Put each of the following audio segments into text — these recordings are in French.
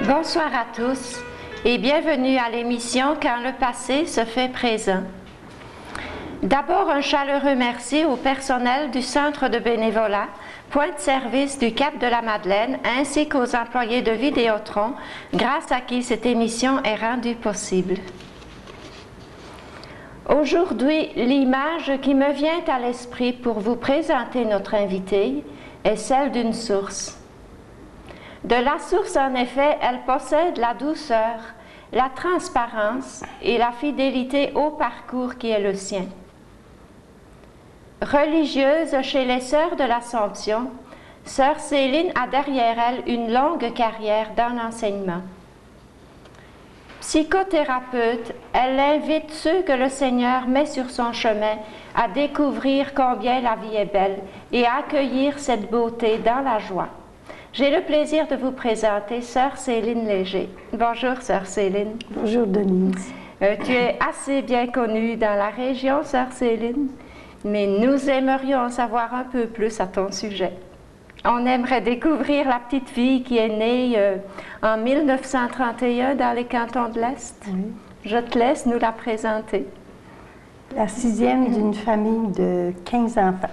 Bonsoir à tous et bienvenue à l'émission Quand le passé se fait présent. D'abord, un chaleureux merci au personnel du Centre de bénévolat, point de service du Cap de la Madeleine, ainsi qu'aux employés de Vidéotron, grâce à qui cette émission est rendue possible. Aujourd'hui, l'image qui me vient à l'esprit pour vous présenter notre invitée est celle d'une source. De la source, en effet, elle possède la douceur, la transparence et la fidélité au parcours qui est le sien. Religieuse chez les Sœurs de l'Assomption, Sœur Céline a derrière elle une longue carrière dans l'enseignement. Psychothérapeute, elle invite ceux que le Seigneur met sur son chemin à découvrir combien la vie est belle et à accueillir cette beauté dans la joie. J'ai le plaisir de vous présenter Sœur Céline Léger. Bonjour, Sœur Céline. Bonjour, Denise. Tu es assez bien connue dans la région, Sœur Céline, mais nous aimerions en savoir un peu plus à ton sujet. On aimerait découvrir la petite fille qui est née en 1931 dans les cantons de l'Est. Oui. Je te laisse nous la présenter. La sixième d'une famille de 15 enfants,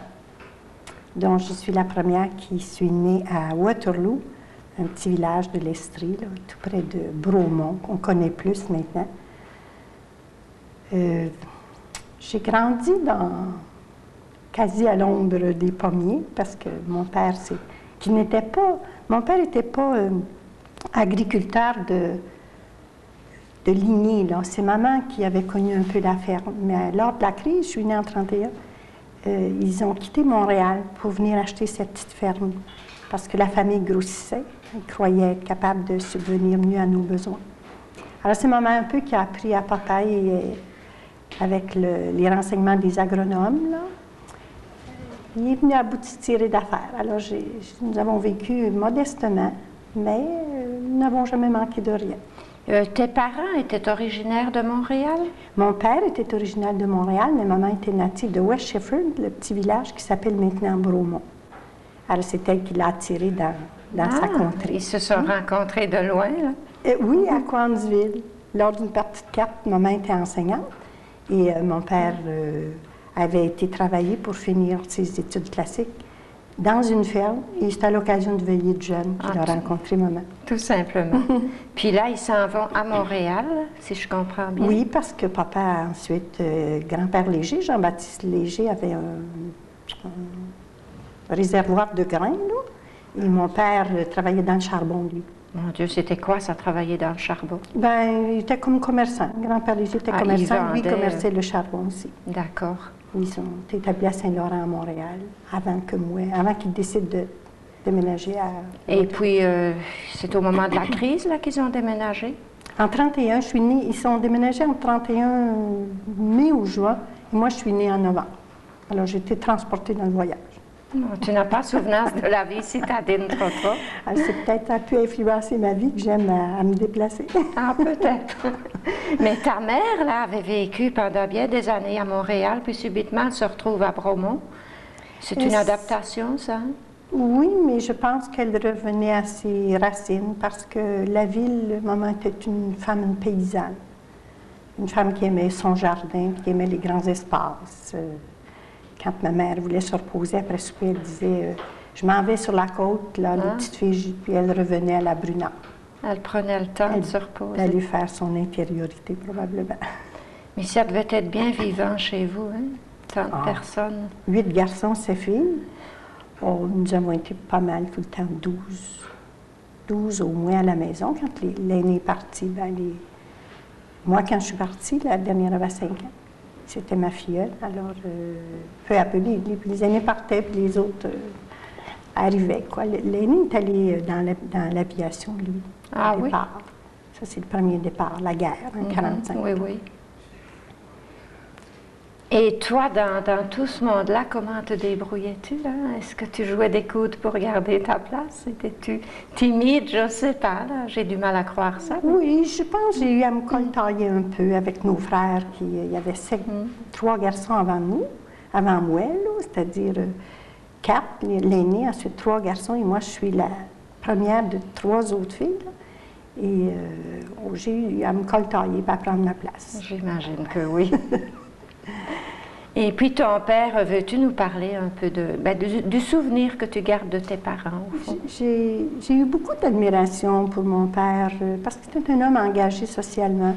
dont je suis la première qui suis née à Waterloo, un petit village de l'Estrie, là, tout près de Bromont, qu'on connaît plus maintenant. J'ai grandi quasi à l'ombre des pommiers, parce que mon père, mon père n'était pas agriculteur de lignée, là. C'est maman qui avait connu un peu la ferme. Mais lors de la crise, je suis née en 1931, ils ont quitté Montréal pour venir acheter cette petite ferme parce que la famille grossissait. Ils croyaient être capables de subvenir mieux à nos besoins. Alors, c'est maman un peu qui a appris à papa avec les renseignements des agronomes, là. Il est venu à bout de tirer d'affaires. Alors, nous avons vécu modestement, mais nous n'avons jamais manqué de rien. Tes parents étaient originaires de Montréal? Mon père était originaire de Montréal, mais maman était native de West Shefford, le petit village qui s'appelle maintenant Bromont. Alors, c'est elle qui l'a attiré dans sa contrée. Ils se sont rencontrés de loin, là? Oui, à Coansville. Lors d'une partie de cartes, maman était enseignante et mon père avait été travailler pour finir ses études classiques dans une ferme, et c'est à l'occasion de veillée de jeune qu'il a rencontré maman. Tout simplement. Puis là, ils s'en vont à Montréal, si je comprends bien. Oui, parce que papa, ensuite, grand-père Léger, Jean-Baptiste Léger, avait un réservoir de grains, là, et mon père travaillait dans le charbon, lui. Mon Dieu, c'était quoi, ça, travailler dans le charbon? Bien, il était comme commerçant. Grand-père Léger était commerçant, lui commerçait le charbon aussi. D'accord. Ils sont établis à Saint-Laurent, à Montréal, avant qu'ils décident de déménager à... Et puis, c'est au moment de la crise, là, qu'ils ont déménagé? En 1931, je suis née... Ils sont déménagés en 1931, mai ou juin, et moi, je suis née en novembre. Alors, j'ai été transportée dans le voyage. Non, tu n'as pas souvenance de la vie citadine, trop. C'est peut-être a pu influencer ma vie que j'aime à me déplacer. Ah, peut-être. Mais ta mère, là, avait vécu pendant bien des années à Montréal, puis subitement, elle se retrouve à Bromont. C'est une adaptation, ça? Oui, mais je pense qu'elle revenait à ses racines parce que la ville, maman était une femme paysanne. Une femme qui aimait son jardin, qui aimait les grands espaces. Quand ma mère voulait se reposer après souper, elle disait je m'en vais sur la côte, là, les petites filles, puis elle revenait à la Brunante. Elle prenait le temps de se reposer. D'aller faire son intériorité, probablement. Mais ça devait être bien vivant chez vous, hein? Tant de personnes. 8 garçons, 7 filles. Oh, nous avons été pas mal tout le temps, 12 au moins à la maison. Quand l'aîné est parti, moi, quand je suis partie, la dernière avait 5 ans. C'était ma filleule. Alors, peu à peu, les aînés partaient, puis les autres arrivaient, quoi. L'aîné est allé dans l'aviation, lui, au départ. Ça, c'est le premier départ, la guerre, en 1945. Oui, oui. Et toi, dans tout ce monde-là, comment te débrouillais-tu, là? Est-ce que tu jouais des coudes pour garder ta place? Étais-tu timide? Je ne sais pas, là. J'ai du mal à croire ça. Mais... Oui, je pense que j'ai eu à me coltailler un peu avec nos frères. Il y avait 3 garçons avant moi, c'est-à-dire 4, l'aîné, ensuite 3 garçons, et moi, je suis la première de 3 autres filles, là. Et j'ai eu à me coltailler et à prendre ma place. J'imagine que oui. Et puis ton père, veux-tu nous parler un peu du souvenir que tu gardes de tes parents, au fond? J'ai eu beaucoup d'admiration pour mon père parce que c'était un homme engagé socialement,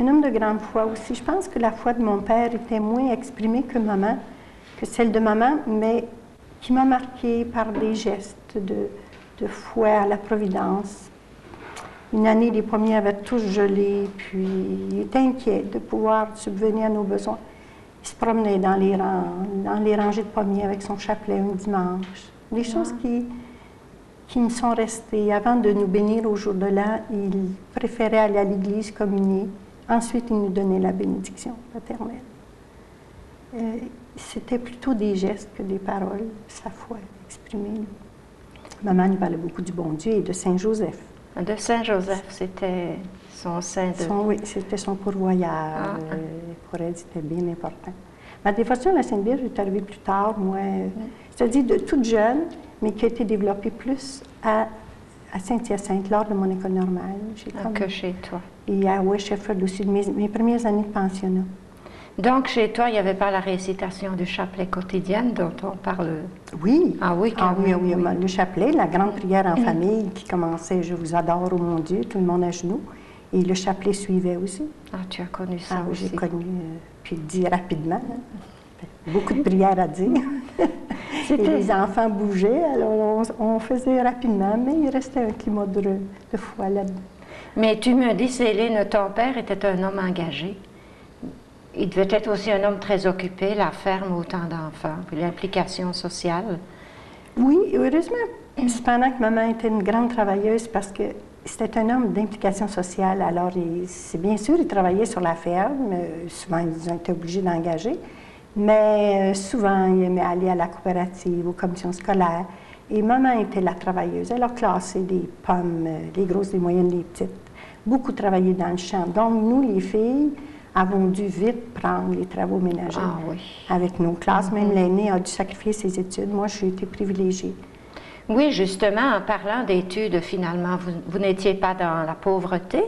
un homme de grande foi aussi. Je pense que la foi de mon père était moins exprimée que celle de maman, mais qui m'a marquée par des gestes de foi à la providence. Une année, les pommiers avaient tous gelé, puis il était inquiet de pouvoir subvenir à nos besoins. Il se promenait dans les rangées de pommiers avec son chapelet un dimanche. Des choses qui me sont restées. Avant de nous bénir au jour de l'an, il préférait aller à l'église communier. Ensuite, il nous donnait la bénédiction paternelle. C'était plutôt des gestes que des paroles, sa foi exprimée. Maman nous parlait beaucoup du bon Dieu et de Saint Joseph. De Saint Joseph, c'était son saint de... Oui, c'était son pourvoyeur. Pour elle, c'était bien important. Ma dévotion à la Sainte Vierge est arrivée plus tard, moi, c'est-à-dire de toute jeune, mais qui a été développée plus à Saint-Hyacinthe, lors de mon école normale. Que chez toi. Et à West Shefford aussi, de mes premières années de pensionnat. Donc, chez toi, il n'y avait pas la récitation du chapelet quotidienne dont on parle? Oui. Ah oui, quand oui, même, oui. oui. Le chapelet, la grande prière en famille qui commençait « Je vous adore, ô mon Dieu », tout le monde à genoux. Et le chapelet suivait aussi. Ah, tu as connu ça aussi. J'ai connu, puis dit rapidement. Beaucoup de prières à dire. Et les enfants bougeaient, alors on faisait rapidement, mais il restait un climat de foi là-dedans. Mais tu me dis, Céline, ton père était un homme engagé. Il devait être aussi un homme très occupé, la ferme, autant d'enfants, puis l'implication sociale. Oui, heureusement, cependant que maman était une grande travailleuse parce que c'était un homme d'implication sociale. Alors, c'est bien sûr, il travaillait sur la ferme. Souvent, ils ont été obligés d'engager. Mais souvent, il aimait aller à la coopérative, aux commissions scolaires. Et maman était la travailleuse. Elle a classé des pommes, les grosses, les moyennes, les petites. Beaucoup travaillé dans le champ. Donc, nous, les filles, avons dû vite prendre les travaux ménagers avec nos classes. Même l'aînée a dû sacrifier ses études. Moi, j'ai été privilégiée. Oui, justement, en parlant d'études, finalement, vous n'étiez pas dans la pauvreté,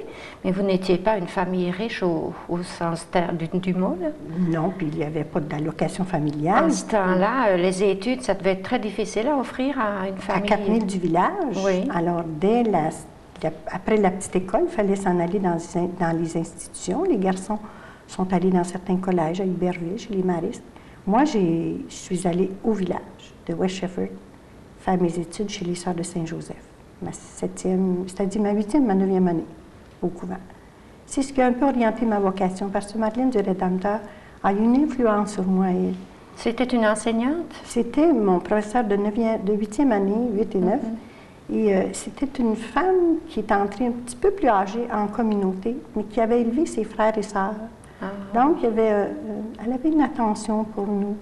mais vous n'étiez pas une famille riche au sens du mot, là? Non, puis il n'y avait pas d'allocation familiale. En ce temps-là, les études, ça devait être très difficile à offrir à une famille. À 4 000 du village. Oui. Alors, après la petite école, il fallait s'en aller dans les institutions. Les garçons sont allés dans certains collèges à Iberville, chez les maristes. Moi, je suis allée au village de West Shefford faire mes études chez les Sœurs de Saint-Joseph. Ma 7e, c'est-à-dire ma 8e, ma 9e année au couvent. C'est ce qui a un peu orienté ma vocation, parce que Madeleine du Rédempteur a eu une influence sur moi. C'était une enseignante? C'était mon professeur de 8e année, 8 et 9. Et c'était une femme qui est entrée un petit peu plus âgée en communauté, mais qui avait élevé ses frères et sœurs. Donc, elle avait une attention pour nous.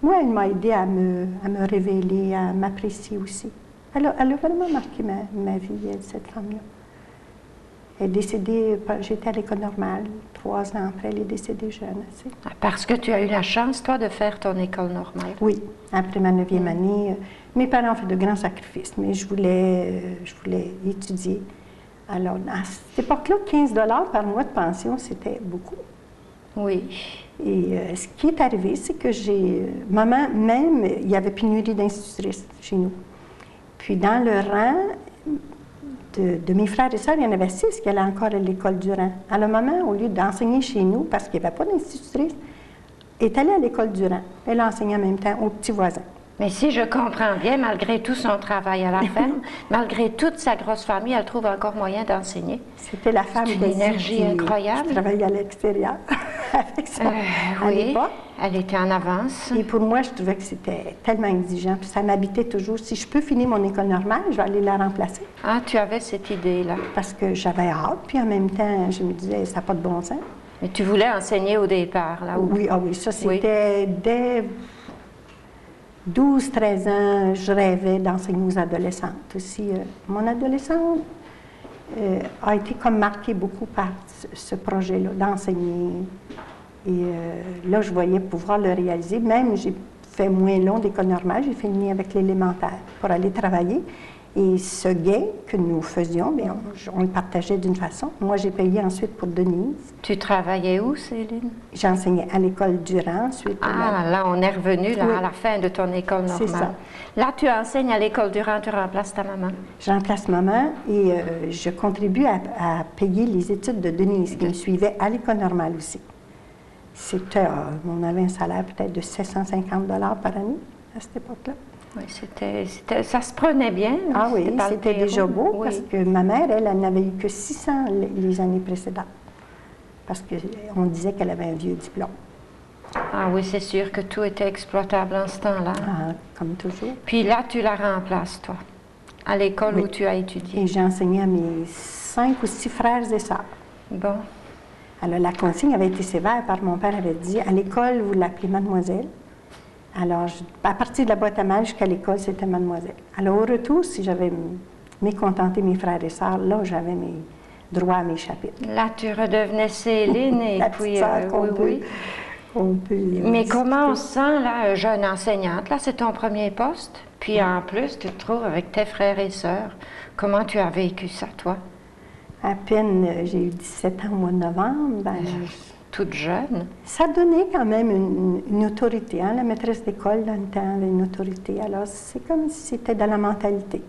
Moi, elle m'a aidée à me révéler, à m'apprécier aussi. Elle a vraiment marqué ma vie, cette femme-là. Elle est décédée, j'étais à l'école normale, 3 ans après, elle est décédée jeune assez. Parce que tu as eu la chance, toi, de faire ton école normale. Oui, après ma 9e année. Mes parents ont fait de grands sacrifices, mais je voulais étudier. Alors, à cette époque-là, 15 $ par mois de pension, c'était beaucoup. Oui. Et ce qui est arrivé, c'est que maman, même, il y avait pénurie d'institutrices chez nous. Puis dans le rang de mes frères et sœurs, il y en avait 6 qui allaient encore à l'école du rang. Alors maman, au lieu d'enseigner chez nous, parce qu'il n'y avait pas d'institutrice, est allée à l'école du rang. Elle a enseigné en même temps aux petits voisins. Mais si je comprends bien, malgré tout son travail à la ferme, malgré toute sa grosse famille, elle trouve encore moyen d'enseigner. C'était la femme une énergie incroyable. Qui travaillait à l'extérieur avec ça à l'époque. Elle était en avance. Et pour moi, je trouvais que c'était tellement exigeant. Puis ça m'habitait toujours. Si je peux finir mon école normale, je vais aller la remplacer. Ah, tu avais cette idée-là. Parce que j'avais hâte, puis en même temps, je me disais, ça n'a pas de bon sens. Mais tu voulais enseigner au départ, là? Oui, ça c'était dès 12-13 ans, je rêvais d'enseigner aux adolescentes aussi. Mon adolescente a été comme marquée beaucoup par ce projet-là, d'enseigner. Et là, je voyais pouvoir le réaliser. Même, j'ai fait moins long d'école normale, j'ai fini avec l'élémentaire pour aller travailler. Et ce gain que nous faisions, bien, on le partageait d'une façon. Moi, j'ai payé ensuite pour Denise. Tu travaillais où, Céline? J'enseignais à l'école Durand. Ensuite, là, on est revenu là, Oui. à la fin de ton école normale. C'est ça. Là, tu enseignes à l'école Durand, tu remplaces ta maman. Je remplace maman et je contribue à payer les études de Denise, qui me suivait à l'école normale aussi. C'était, on avait un salaire peut-être de 750 $ par année à cette époque-là. Oui, ça se prenait bien. Ah oui, pas le c'était Pérou. déjà beau Oui. parce que ma mère, elle n'avait eu que 600 les années précédentes. Parce qu'on disait qu'elle avait un vieux diplôme. Ah oui, c'est sûr que tout était exploitable en ce temps-là. Ah, comme toujours. Puis là, tu la remplaces, toi, à l'école Oui. où tu as étudié. Et j'ai enseigné à mes 5 ou 6 frères et sœurs. Bon. Alors, la consigne avait été sévère, par mon père avait dit, à l'école, vous l'appelez mademoiselle. Alors, à partir de la boîte à mal jusqu'à l'école, c'était mademoiselle. Alors, au retour, si j'avais mécontenté mes frères et sœurs, là, j'avais mes droits à mes chapitres. Là, tu redevenais Céline et La puis, petite sœur qu'on oui. peut Mais discuter. comment on se sent, là, jeune enseignante? Là, c'est ton premier poste. Puis en plus, tu te trouves avec tes frères et sœurs. Comment tu as vécu ça, toi? À peine, j'ai eu 17 ans au mois de novembre. Ben, Toute jeune. ça donnait quand même une autorité. Hein? La maîtresse d'école, dans le temps, avait une autorité. Alors, c'est comme si c'était dans la mentalité.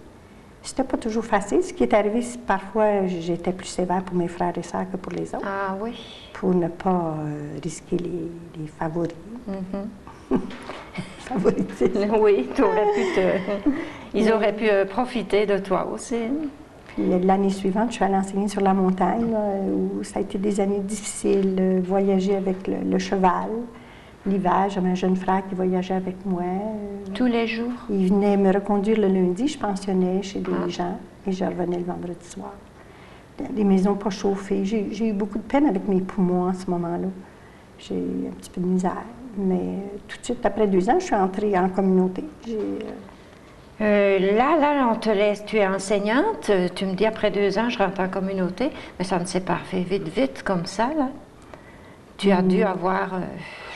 C'était pas toujours facile. Ce qui est arrivé, c'est que parfois, j'étais plus sévère pour mes frères et sœurs que pour les autres, Ah oui. pour ne pas risquer les favoris. Mhm. Favoritisme. Oui, ils auraient pu profiter de toi aussi. Puis l'année suivante, je suis allée enseigner sur la montagne, là, où ça a été des années difficiles, voyager avec le cheval. L'hiver, j'avais un jeune frère qui voyageait avec moi. Tous les jours. Il venait me reconduire le lundi, je pensionnais chez des gens et je revenais le vendredi soir. Dans des maisons pas chauffées. J'ai eu beaucoup de peine avec mes poumons à ce moment-là. J'ai eu un petit peu de misère. Mais tout de suite, après 2 ans, je suis entrée en communauté. Là, on te laisse, tu es enseignante. Tu me dis, après 2 ans, je rentre en communauté. Mais ça ne s'est pas fait vite comme ça, là. Tu as dû avoir,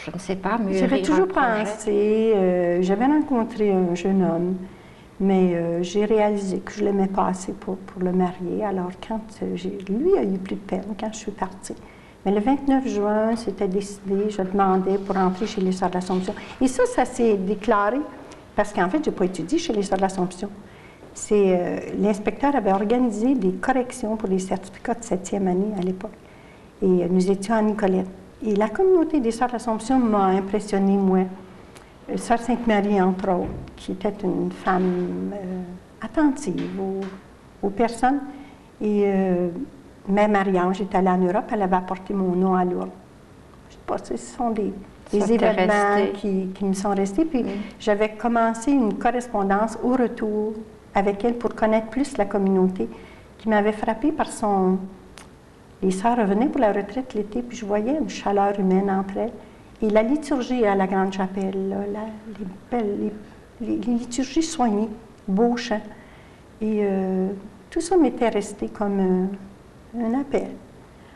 je ne sais pas, mûrir J'avais toujours un projet. pensé, j'avais rencontré un jeune homme, mais j'ai réalisé que je ne l'aimais pas assez pour le marier. Alors, quand lui a eu plus de peine quand je suis partie. Mais le 29 juin, c'était décidé, je demandais pour entrer chez les Sœurs de l'Assomption. Et ça s'est déclaré, parce qu'en fait, je n'ai pas étudié chez les Sœurs de l'Assomption. L'inspecteur avait organisé des corrections pour les certificats de 7e année à l'époque. Et nous étions à Nicolette. Et la communauté des Sœurs de l'Assomption m'a impressionnée, moi. Sœur Sainte-Marie, entre autres, qui était une femme attentive aux personnes. Et même Marie-Ange est allée en Europe, elle avait apporté mon nom à Lourdes. Je ne sais pas, ce sont des événements qui me sont restés. Puis j'avais commencé une correspondance au retour avec elle pour connaître plus la communauté, qui m'avait frappée par son... Les sœurs revenaient pour la retraite l'été, puis je voyais une chaleur humaine entre elles. Et la liturgie à la Grande Chapelle, là, les liturgies soignées, beaux chants. Et tout ça m'était resté comme un appel.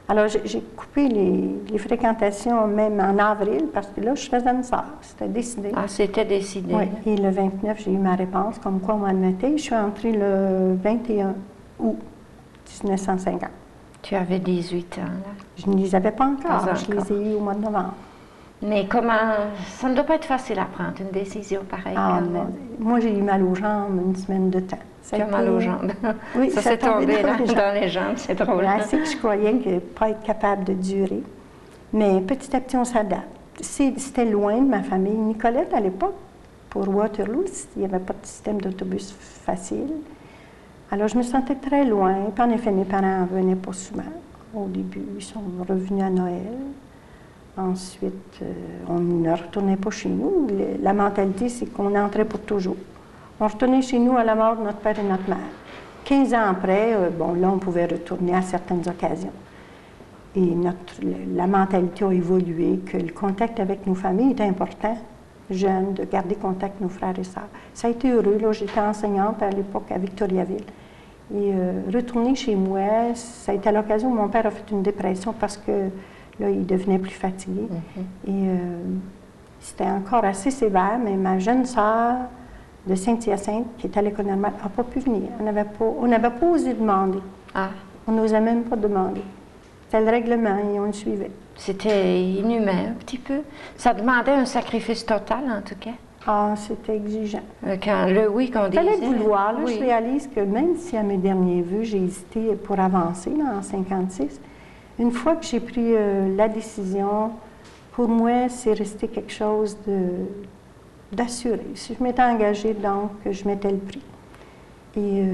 Alors, j'ai coupé les fréquentations même en avril, parce que là, je faisais une sœur. C'était décidé. Ah, c'était décidé. Oui. Et le 29, j'ai eu ma réponse, comme quoi on m'admettait. Je suis entrée le 21 août 1950. Tu avais 18 ans, là. Je ne les avais pas encore. Pas Je encore. les ai eus au mois de novembre. Mais comment... Ça ne doit pas être facile à prendre, une décision pareille, Ah, quand non. même. Moi, j'ai eu mal aux jambes une semaine de temps. Tu as mal aux jambes. Oui, ça s'est tombé là, les jambes. dans les jambes, c'est drôle. Assez que je croyais que pas être capable de durer. Mais petit à petit, on s'adapte. C'était loin de ma famille. Nicolette, à l'époque, pour Waterloo, il n'y avait pas de système d'autobus facile. Alors, je me sentais très loin. Puis, en effet, mes parents ne venaient pas souvent. Au début, ils sont revenus à Noël. Ensuite, on ne retournait pas chez nous. La mentalité, c'est qu'on entrait pour toujours. On retournait chez nous à la mort de notre père et notre mère. 15 ans après, là, on pouvait retourner à certaines occasions. Et la mentalité a évolué, que le contact avec nos familles est important, jeunes, de garder contact avec nos frères et sœurs. Ça a été heureux. Là, j'étais enseignante à l'époque à Victoriaville. Et retourner chez moi, ça a été à l'occasion où mon père a fait une dépression parce que là, il devenait plus fatigué. Et c'était encore assez sévère, mais ma jeune sœur de Saint-Hyacinthe, qui est à l'école normale, n'a pas pu venir. On n'avait pas osé demander. Ah, On n'osait même pas demander. C'était le règlement et on le suivait. c'était inhumain un petit peu. Ça demandait un sacrifice total, en tout cas. Ah, c'était exigeant. Quand le oui qu'on Il disait. fallait vouloir. Là, oui. Je réalise que même si à mes derniers vœux, j'ai hésité pour avancer là, en 56, une fois que j'ai pris la décision, pour moi, c'est resté quelque chose d'assuré. Si je m'étais engagée, donc, je mettais le prix. Et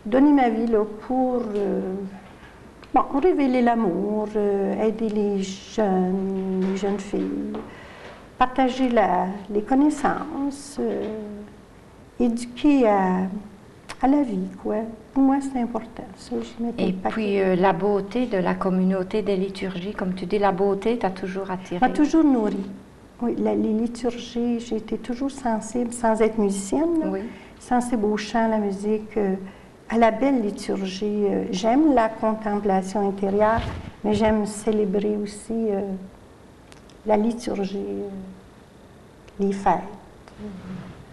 donner ma vie là, pour révéler l'amour, aider les jeunes filles, partager les connaissances, éduquer à la vie, quoi. Pour moi, c'est important. Ça, j'y mettais Et le paquet. puis la beauté de la communauté des liturgies, comme tu dis, la beauté t'a toujours attiré. M'a toujours nourri. Oui, les liturgies, j'ai été toujours sensible, sans être musicienne, là, Oui. sensible au chant, à la musique, à la belle liturgie. J'aime la contemplation intérieure, mais j'aime célébrer aussi la liturgie, les fêtes.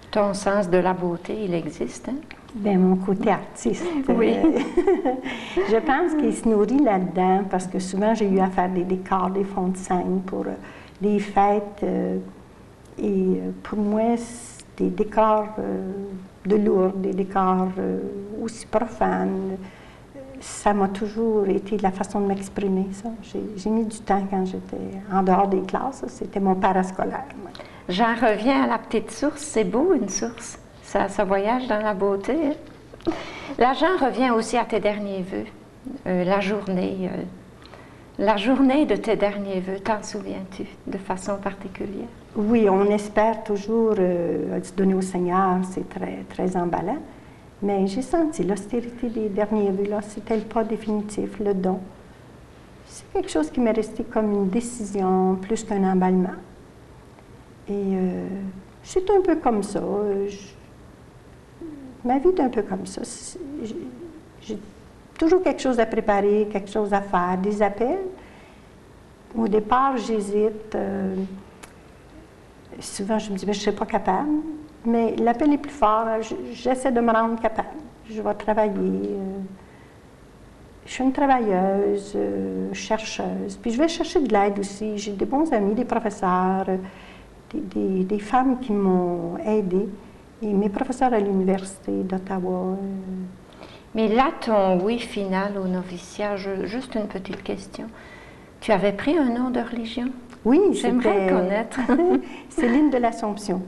Ton sens de la beauté, il existe, hein? Bien, mon côté artiste. Oui. Je pense qu'il se nourrit là-dedans parce que souvent j'ai eu à faire des décors, des fonds de scène pour des fêtes. Et pour moi, c'est des décors de Lourdes, des décors aussi profanes. Ça m'a toujours été la façon de m'exprimer, ça. J'ai mis du temps quand j'étais en dehors des classes. C'était mon parascolaire. Moi. J'en reviens à la petite source. C'est beau, une source. Ça voyage dans la beauté. Hein? Là, j'en reviens aussi à tes derniers vœux. La journée de tes derniers vœux, t'en souviens-tu de façon particulière? Oui, on espère toujours se donner au Seigneur. C'est très, très emballant. Mais j'ai senti l'austérité des derniers vœux, là, c'était le pas définitif, le don. C'est quelque chose qui m'est resté comme une décision plus qu'un emballement. Et c'est un peu comme ça. Ma vie est un peu comme ça. J'ai toujours quelque chose à préparer, quelque chose à faire, des appels. Au départ, j'hésite. Souvent, je me dis, mais je ne serai pas capable. Mais l'appel est plus fort. J'essaie de me rendre capable. Je vais travailler. Je suis une travailleuse, chercheuse. Puis je vais chercher de l'aide aussi. J'ai des bons amis, des professeurs, des femmes qui m'ont aidée. Et mes professeurs à l'Université d'Ottawa. Mais là, ton oui final au noviciat, juste une petite question. Tu avais pris un nom de religion? Oui, j'aimerais le connaître. Céline de l'Assomption.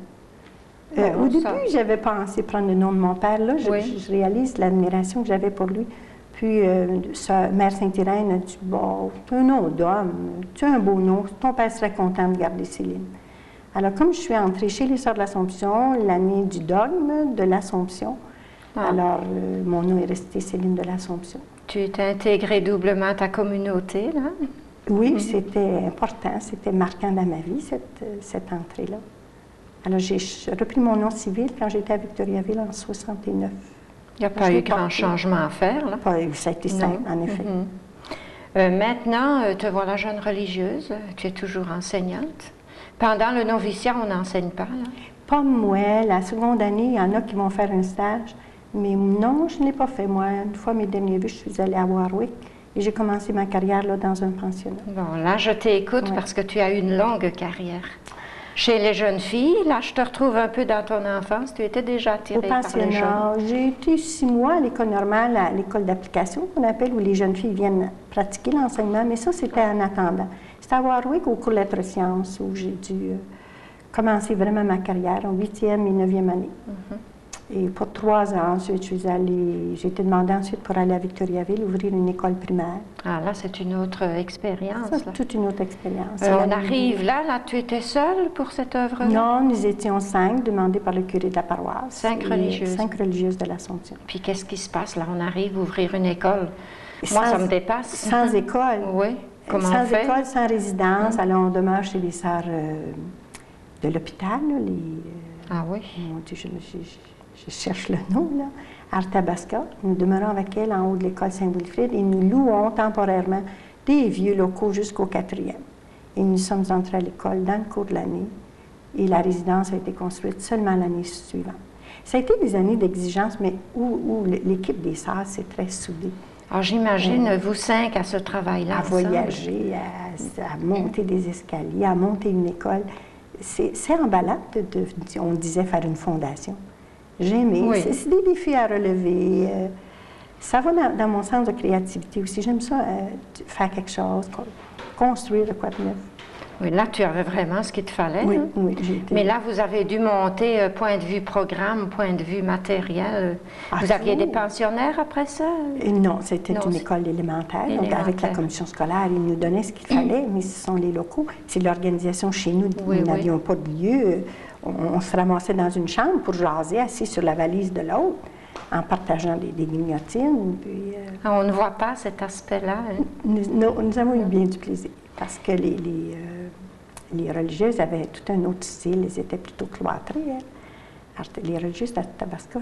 Au début, j'avais pensé prendre le nom de mon père. Là, je réalise l'admiration que j'avais pour lui. Puis, Mère Sainte-Irène a dit, bon, tu as un nom d'homme, tu as un beau nom, ton père serait content de garder Céline. Alors, comme je suis entrée chez les Sœurs de l'Assomption, l'année du dogme de l'Assomption, alors mon nom est resté Céline de l'Assomption. Tu t'es intégrée doublement à ta communauté, là? Oui, c'était important, c'était marquant dans ma vie, cette entrée-là. Alors, j'ai repris mon nom civil quand j'étais à Victoriaville en 69. Il n'y a pas eu grand changement à faire, là? Ça a été simple, en effet. Maintenant, te voilà jeune religieuse, tu es toujours enseignante. Pendant le noviciat, on n'enseigne pas, là? Pas moi. La seconde année, il y en a qui vont faire un stage. Mais non, je ne l'ai pas fait, moi. Une fois, mes derniers vœux, je suis allée à Warwick et j'ai commencé ma carrière là, dans un pensionnat. Bon, là, je t'écoute parce que tu as eu une longue carrière. Chez les jeunes filles, là, je te retrouve un peu dans ton enfance. Tu étais déjà attirée par les jeunes. J'ai été 6 mois à l'école normale, à l'école d'application, qu'on appelle, où les jeunes filles viennent pratiquer l'enseignement. Mais ça, c'était en attendant. C'était à Warwick, au cours Lettres-Sciences, où j'ai dû commencer vraiment ma carrière en 8e et 9e année. Et pour 3 ans, ensuite, j'ai été demandée ensuite pour aller à Victoriaville, ouvrir une école primaire. Ah, là, c'est une autre expérience. C'est toute une autre expérience. On arrive là, tu étais seule pour cette œuvre-là? Non, nous étions 5, demandés par le curé de la paroisse. 5 religieuses? 5 religieuses de l'Assomption. Puis qu'est-ce qui se passe là? On arrive à ouvrir une école. Moi, ça me dépasse. Sans école. Oui. Comment sans on fait? École, sans résidence. Alors, on demeure chez les sœurs de l'hôpital. Ah oui? Mon Dieu, je cherche le nom, là. Arthabasca. Nous demeurons avec elle en haut de l'école Saint-Wilfrid et nous louons temporairement des vieux locaux jusqu'au 4e. Et nous sommes entrés à l'école dans le cours de l'année et la résidence a été construite seulement l'année suivante. Ça a été des années d'exigence, mais où l'équipe des sœurs, c'est très soudée. Alors j'imagine, vous 5 à ce travail-là. À voyager, à monter des escaliers, à monter une école. C'est emballant, on disait, faire une fondation. J'ai aimé. Oui. C'est des défis à relever. Ça va dans mon sens de créativité aussi. J'aime ça, faire quelque chose, construire de quoi de neuf. Oui, là, tu avais vraiment ce qu'il te fallait. Oui, hein? Oui, j'ai été... Mais là, vous avez dû monter point de vue programme, point de vue matériel. Vous aviez des pensionnaires après ça? Non, c'était une école élémentaire. Donc, avec la commission scolaire, ils nous donnaient ce qu'il fallait, mais ce sont les locaux. C'est l'organisation chez nous. Nous n'avions pas de lieu. On se ramassait dans une chambre pour jaser, assis sur la valise de l'autre, en partageant des grignotines. Puis, on ne voit pas cet aspect-là. Hein? Nous avons eu bien du plaisir, parce que les religieuses avaient tout un autre style, elles étaient plutôt cloîtrées. Hein. Alors, les religieuses de Tabasco,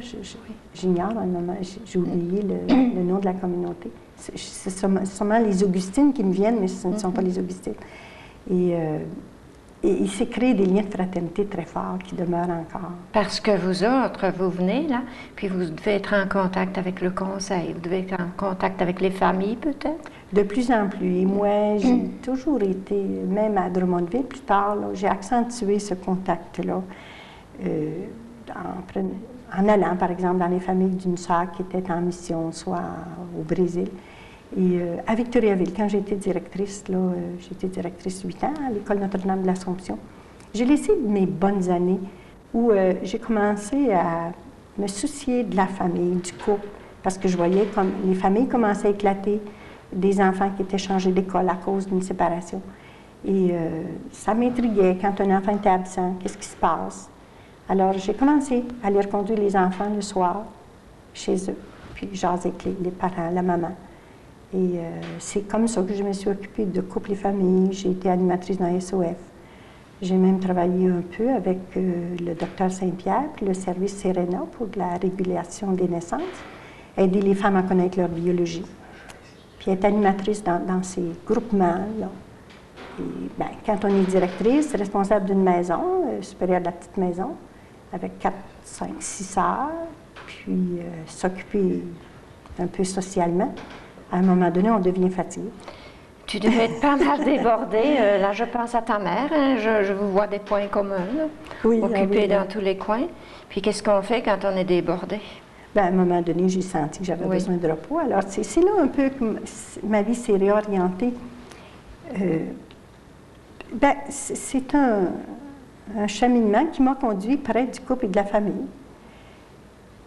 j'ignore un moment, j'ai oublié le nom de la communauté. C'est sûrement les Augustines qui me viennent, mais ce ne sont pas les Augustines. Et il s'est créé des liens de fraternité très forts qui demeurent encore. Parce que vous autres, vous venez là, puis vous devez être en contact avec le conseil, vous devez être en contact avec les familles peut-être? De plus en plus. Et moi, j'ai toujours été, même à Drummondville, plus tard, j'ai accentué ce contact-là en allant, par exemple, dans les familles d'une sœur qui était en mission, soit au Brésil. Et à Victoriaville, quand j'étais directrice, j'étais directrice 8 ans à l'École Notre-Dame de l'Assomption. J'ai laissé mes bonnes années où j'ai commencé à me soucier de la famille, du couple, parce que je voyais comme les familles commençaient à éclater, des enfants qui étaient changés d'école à cause d'une séparation. Et ça m'intriguait quand un enfant était absent, qu'est-ce qui se passe? Alors j'ai commencé à aller reconduire les enfants le soir chez eux, puis jaser avec les parents, la maman. Et c'est comme ça que je me suis occupée de couple et famille. J'ai été animatrice dans SOF. J'ai même travaillé un peu avec le docteur Saint-Pierre, puis le service Serena pour la régulation des naissances, aider les femmes à connaître leur biologie, puis être animatrice dans ces groupements-là. Et, bien, quand on est directrice, responsable d'une maison, supérieure de la petite maison, avec 4, 5, 6 sœurs, puis s'occuper un peu socialement, à un moment donné, on devient fatigué. Tu devais être pas mal débordée. Là, je pense à ta mère. Hein, je vous vois des points communs, là, occupés dans tous les coins. Puis qu'est-ce qu'on fait quand on est débordé? Bien, à un moment donné, j'ai senti que j'avais besoin de repos. Alors, c'est là un peu que ma vie s'est réorientée. Bien, c'est un cheminement qui m'a conduit près du couple et de la famille.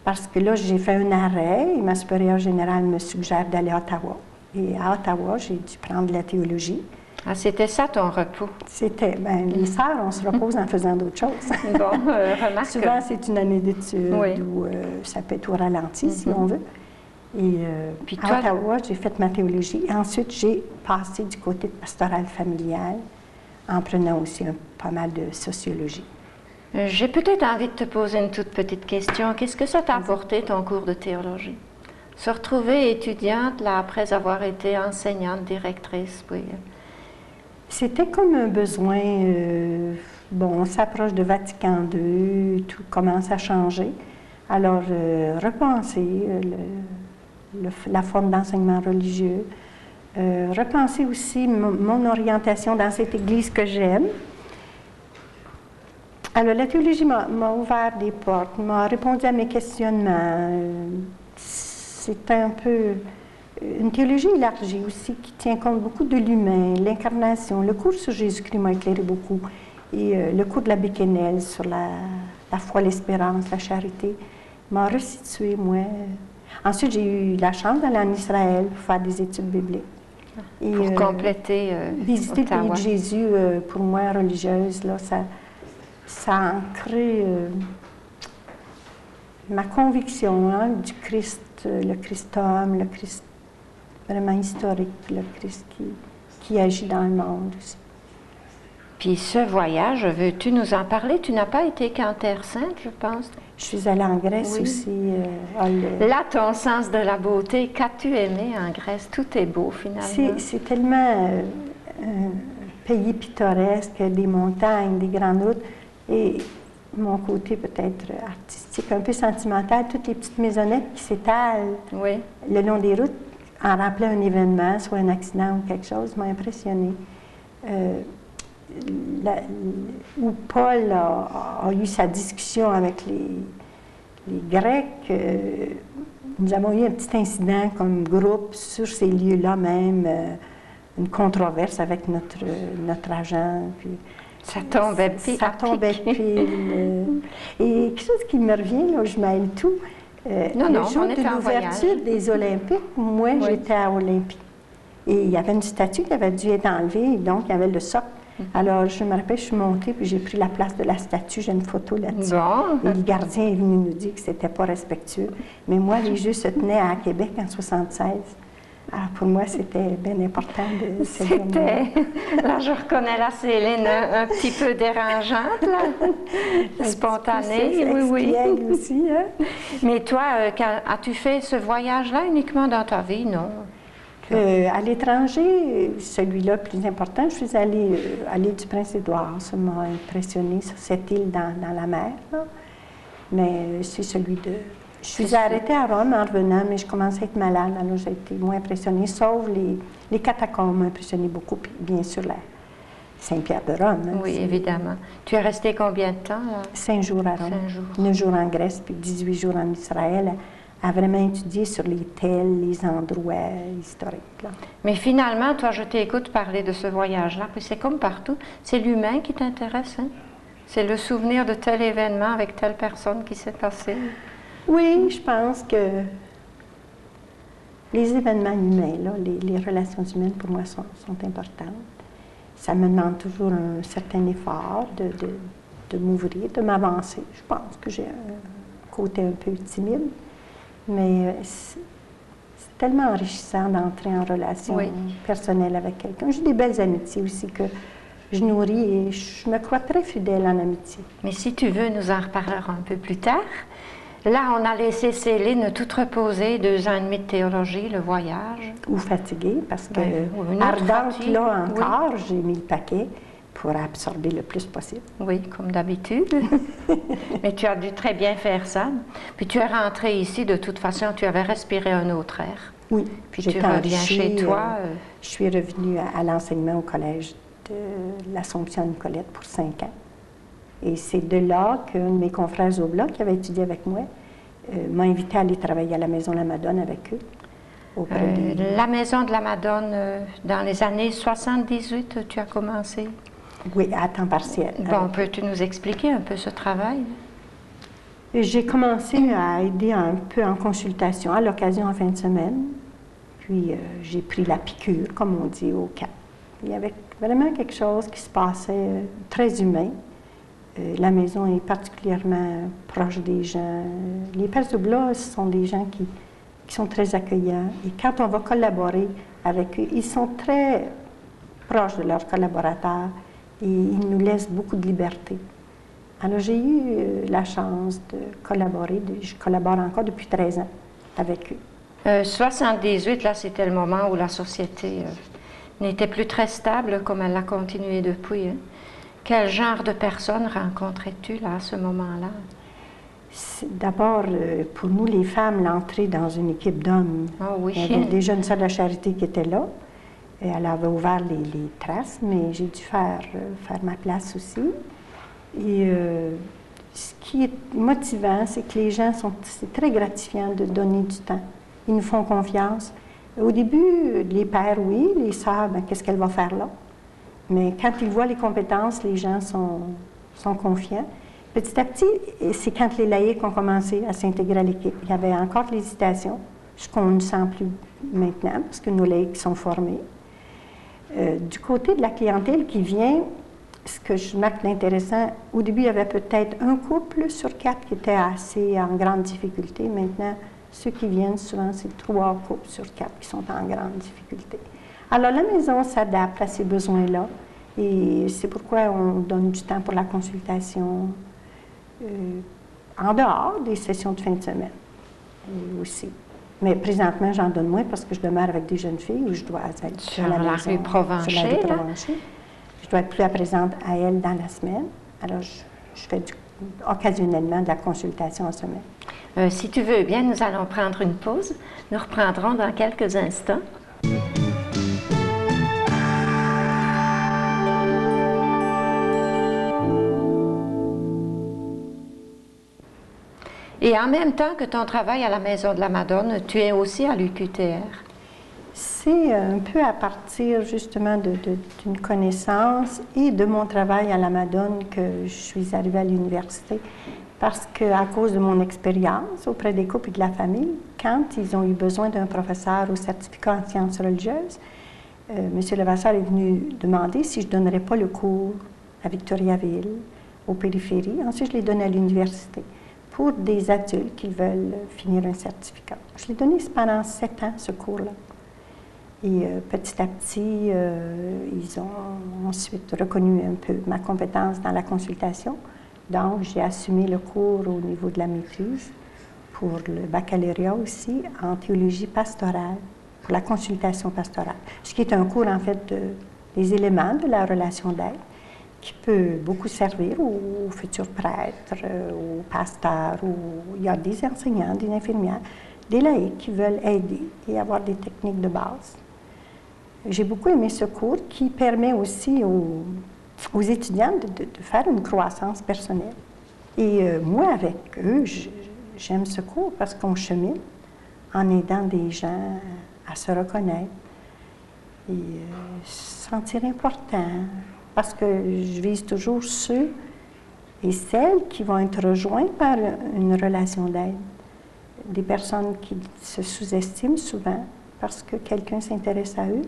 Parce que là, j'ai fait un arrêt et ma supérieure générale me suggère d'aller à Ottawa. Et à Ottawa, j'ai dû prendre de la théologie. Ah, c'était ça ton repos? C'était, bien, les sœurs, on se repose en faisant d'autres choses. Bon, remarque. Souvent, c'est une année d'études où ça peut être au ralenti, si on veut. Et puis à Ottawa, j'ai fait ma théologie. Et ensuite, j'ai passé du côté de pastoral familial en prenant aussi pas mal de sociologie. J'ai peut-être envie de te poser une toute petite question. Qu'est-ce que ça t'a apporté, ton cours de théologie? Se retrouver étudiante, là, après avoir été enseignante, directrice, oui. C'était comme un besoin. Bon, on s'approche de Vatican II, tout commence à changer. Alors, repenser la forme d'enseignement religieux, repenser aussi mon orientation dans cette Église que j'aime. Alors, la théologie m'a ouvert des portes, m'a répondu à mes questionnements. C'est un peu une théologie élargie aussi, qui tient compte beaucoup de l'humain, l'incarnation. Le cours sur Jésus-Christ m'a éclairé beaucoup. Et le cours de l'abbé Quesnel sur la foi, l'espérance, la charité, m'a resitué, moi. Ensuite, j'ai eu la chance d'aller en Israël pour faire des études bibliques. Et, pour compléter visiter Ottawa. le pays de Jésus, pour moi, religieuse, là, ça a ancré ma conviction du Christ, le Christ homme, le Christ vraiment historique, le Christ qui agit dans le monde aussi. Puis ce voyage, veux-tu nous en parler? Tu n'as pas été qu'en Terre Sainte, je pense. Je suis allée en Grèce aussi. Là, ton sens de la beauté, qu'as-tu aimé en Grèce? Tout est beau, finalement. C'est tellement un pays pittoresque, des montagnes, des grandes routes. Et mon côté peut-être artistique, un peu sentimental, toutes les petites maisonnettes qui s'étalent le long des routes en rappelant un événement, soit un accident ou quelque chose, m'a impressionnée. Où Paul a eu sa discussion avec les Grecs, nous avons eu un petit incident comme groupe sur ces lieux-là même, une controverse avec notre agent. Puis ça tombait pile. Ça tombait pile. Et quelque chose qui me revient, là, je mêle tout. Le jour de l'ouverture des Olympiques, moi, j'étais à Olympie. Et il y avait une statue qui avait dû être enlevée, donc il y avait le socle. Alors, je me rappelle, je suis montée, puis j'ai pris la place de la statue, j'ai une photo là-dessus. Bon. Et le gardien est venu nous dire que c'était pas respectueux. Mais moi, les Jeux se tenaient à Québec en 1976. Alors, pour moi, c'était bien important de C'était, là, je reconnais la Céline un petit peu dérangeante, là, spontanée, oui. Aussi, hein? Mais toi, as-tu fait ce voyage-là uniquement dans ta vie, non? À l'étranger, celui-là plus important, je suis allée à l'île du Prince-Édouard. Ça m'a impressionnée sur cette île dans la mer. Là. Mais c'est celui de... Je suis arrêtée à Rome en revenant, mais je commençais à être malade. Alors j'ai été moins impressionnée, sauf les catacombes m'ont impressionné beaucoup, puis bien sûr la Saint-Pierre de Rome. Hein, oui, évidemment. Tu es resté combien de temps? Là? 5 jours à Rome. 5 jours. 9 jours en Grèce, puis 18 jours en Israël. À vraiment étudier sur les tels, les endroits historiques. Là. Mais finalement, toi, je t'écoute parler de ce voyage-là, puis c'est comme partout, c'est l'humain qui t'intéresse, hein? C'est le souvenir de tel événement avec telle personne qui s'est passée. Oui, je pense que les événements humains, là, les relations humaines, pour moi, sont importantes. Ça me demande toujours un certain effort de m'ouvrir, de m'avancer. Je pense que j'ai un côté un peu timide. Mais c'est tellement enrichissant d'entrer en relation personnelle avec quelqu'un. J'ai des belles amitiés aussi que je nourris et je me crois très fidèle en amitié. Mais si tu veux, nous en reparlerons un peu plus tard. Là, on a laissé Céline toute reposée, 2 ans et demi de théologie, le voyage. Ou fatiguée, parce que ardente là encore, j'ai mis le paquet pour absorber le plus possible. Oui, comme d'habitude. Mais tu as dû très bien faire ça. Puis tu es rentrée ici, de toute façon, tu avais respiré un autre air. Oui. Puis tu reviens chez toi. Je suis revenue à l'enseignement au collège de l'Assomption Nicolette pour 5 ans. Et c'est de là qu'un de mes confrères au Bloc, qui avait étudié avec moi, m'a invité à aller travailler à la Maison de la Madone avec eux. La Maison de la Madone, dans les années 78, tu as commencé? Oui, à temps partiel. Bon, peux-tu nous expliquer un peu ce travail? J'ai commencé à aider un peu en consultation, à l'occasion en fin de semaine. Puis j'ai pris la piqûre, comme on dit, au Cap. Il y avait vraiment quelque chose qui se passait très humain. La maison est particulièrement proche des gens. Les Pères Oblats, ce sont des gens qui sont très accueillants. Et quand on va collaborer avec eux, ils sont très proches de leurs collaborateurs et ils nous laissent beaucoup de liberté. Alors, j'ai eu la chance de collaborer. Je collabore encore depuis 13 ans avec eux. 78, là, c'était le moment où la société n'était plus très stable comme elle l'a continué depuis. Hein. Quel genre de personnes rencontrais-tu là, à ce moment-là? D'abord, pour nous, les femmes, l'entrée dans une équipe d'hommes. Oh oui. Il y avait déjà une salle de charité qui était là. Et elle avait ouvert les traces, mais j'ai dû faire ma place aussi. Et ce qui est motivant, c'est que les gens c'est très gratifiant de donner du temps. Ils nous font confiance. Au début, les pères, oui, les sœurs, ben, qu'est-ce qu'elle va faire là? Mais quand ils voient les compétences, les gens sont confiants. Petit à petit, c'est quand les laïcs ont commencé à s'intégrer à l'équipe. Il y avait encore de l'hésitation, ce qu'on ne sent plus maintenant, parce que nos laïcs sont formés. Du côté de la clientèle qui vient, ce que je marque d'intéressant, au début, il y avait peut-être un couple sur 4 qui était assez en grande difficulté. Maintenant, ceux qui viennent, souvent, c'est 3 couples sur 4 qui sont en grande difficulté. Alors, la maison s'adapte à ces besoins-là et c'est pourquoi on donne du temps pour la consultation en dehors des sessions de fin de semaine aussi. Mais présentement, j'en donne moins parce que je demeure avec des jeunes filles où je dois être sur la rue Provencher. Je dois être plus présente à elles dans la semaine. Alors, je fais occasionnellement de la consultation en semaine. Si tu veux bien, nous allons prendre une pause. Nous reprendrons dans quelques instants. Et en même temps que ton travail à la Maison de la Madone, tu es aussi à l'UQTR. C'est un peu à partir justement d'une connaissance et de mon travail à la Madone que je suis arrivée à l'université. Parce qu'à cause de mon expérience auprès des couples et de la famille, quand ils ont eu besoin d'un professeur au certificat en sciences religieuses, M. Levasseur est venu demander si je ne donnerais pas le cours à Victoriaville, aux périphéries. Ensuite, je l'ai donné à l'université pour des adultes qui veulent finir un certificat. Je l'ai donné pendant 7 ans, ce cours-là. Et petit à petit, ils ont ensuite reconnu un peu ma compétence dans la consultation. Donc, j'ai assumé le cours au niveau de la maîtrise, pour le baccalauréat aussi, en théologie pastorale, pour la consultation pastorale. Ce qui est un cours, en fait, des éléments de la relation d'aide, qui peut beaucoup servir aux futurs prêtres, aux pasteurs, il y a des enseignants, des infirmières, des laïcs qui veulent aider et avoir des techniques de base. J'ai beaucoup aimé ce cours qui permet aussi aux étudiants de faire une croissance personnelle. Et moi, avec eux, j'aime ce cours parce qu'on chemine en aidant des gens à se reconnaître et se sentir important. Parce que je vise toujours ceux et celles qui vont être rejoints par une relation d'aide. Des personnes qui se sous-estiment souvent parce que quelqu'un s'intéresse à eux.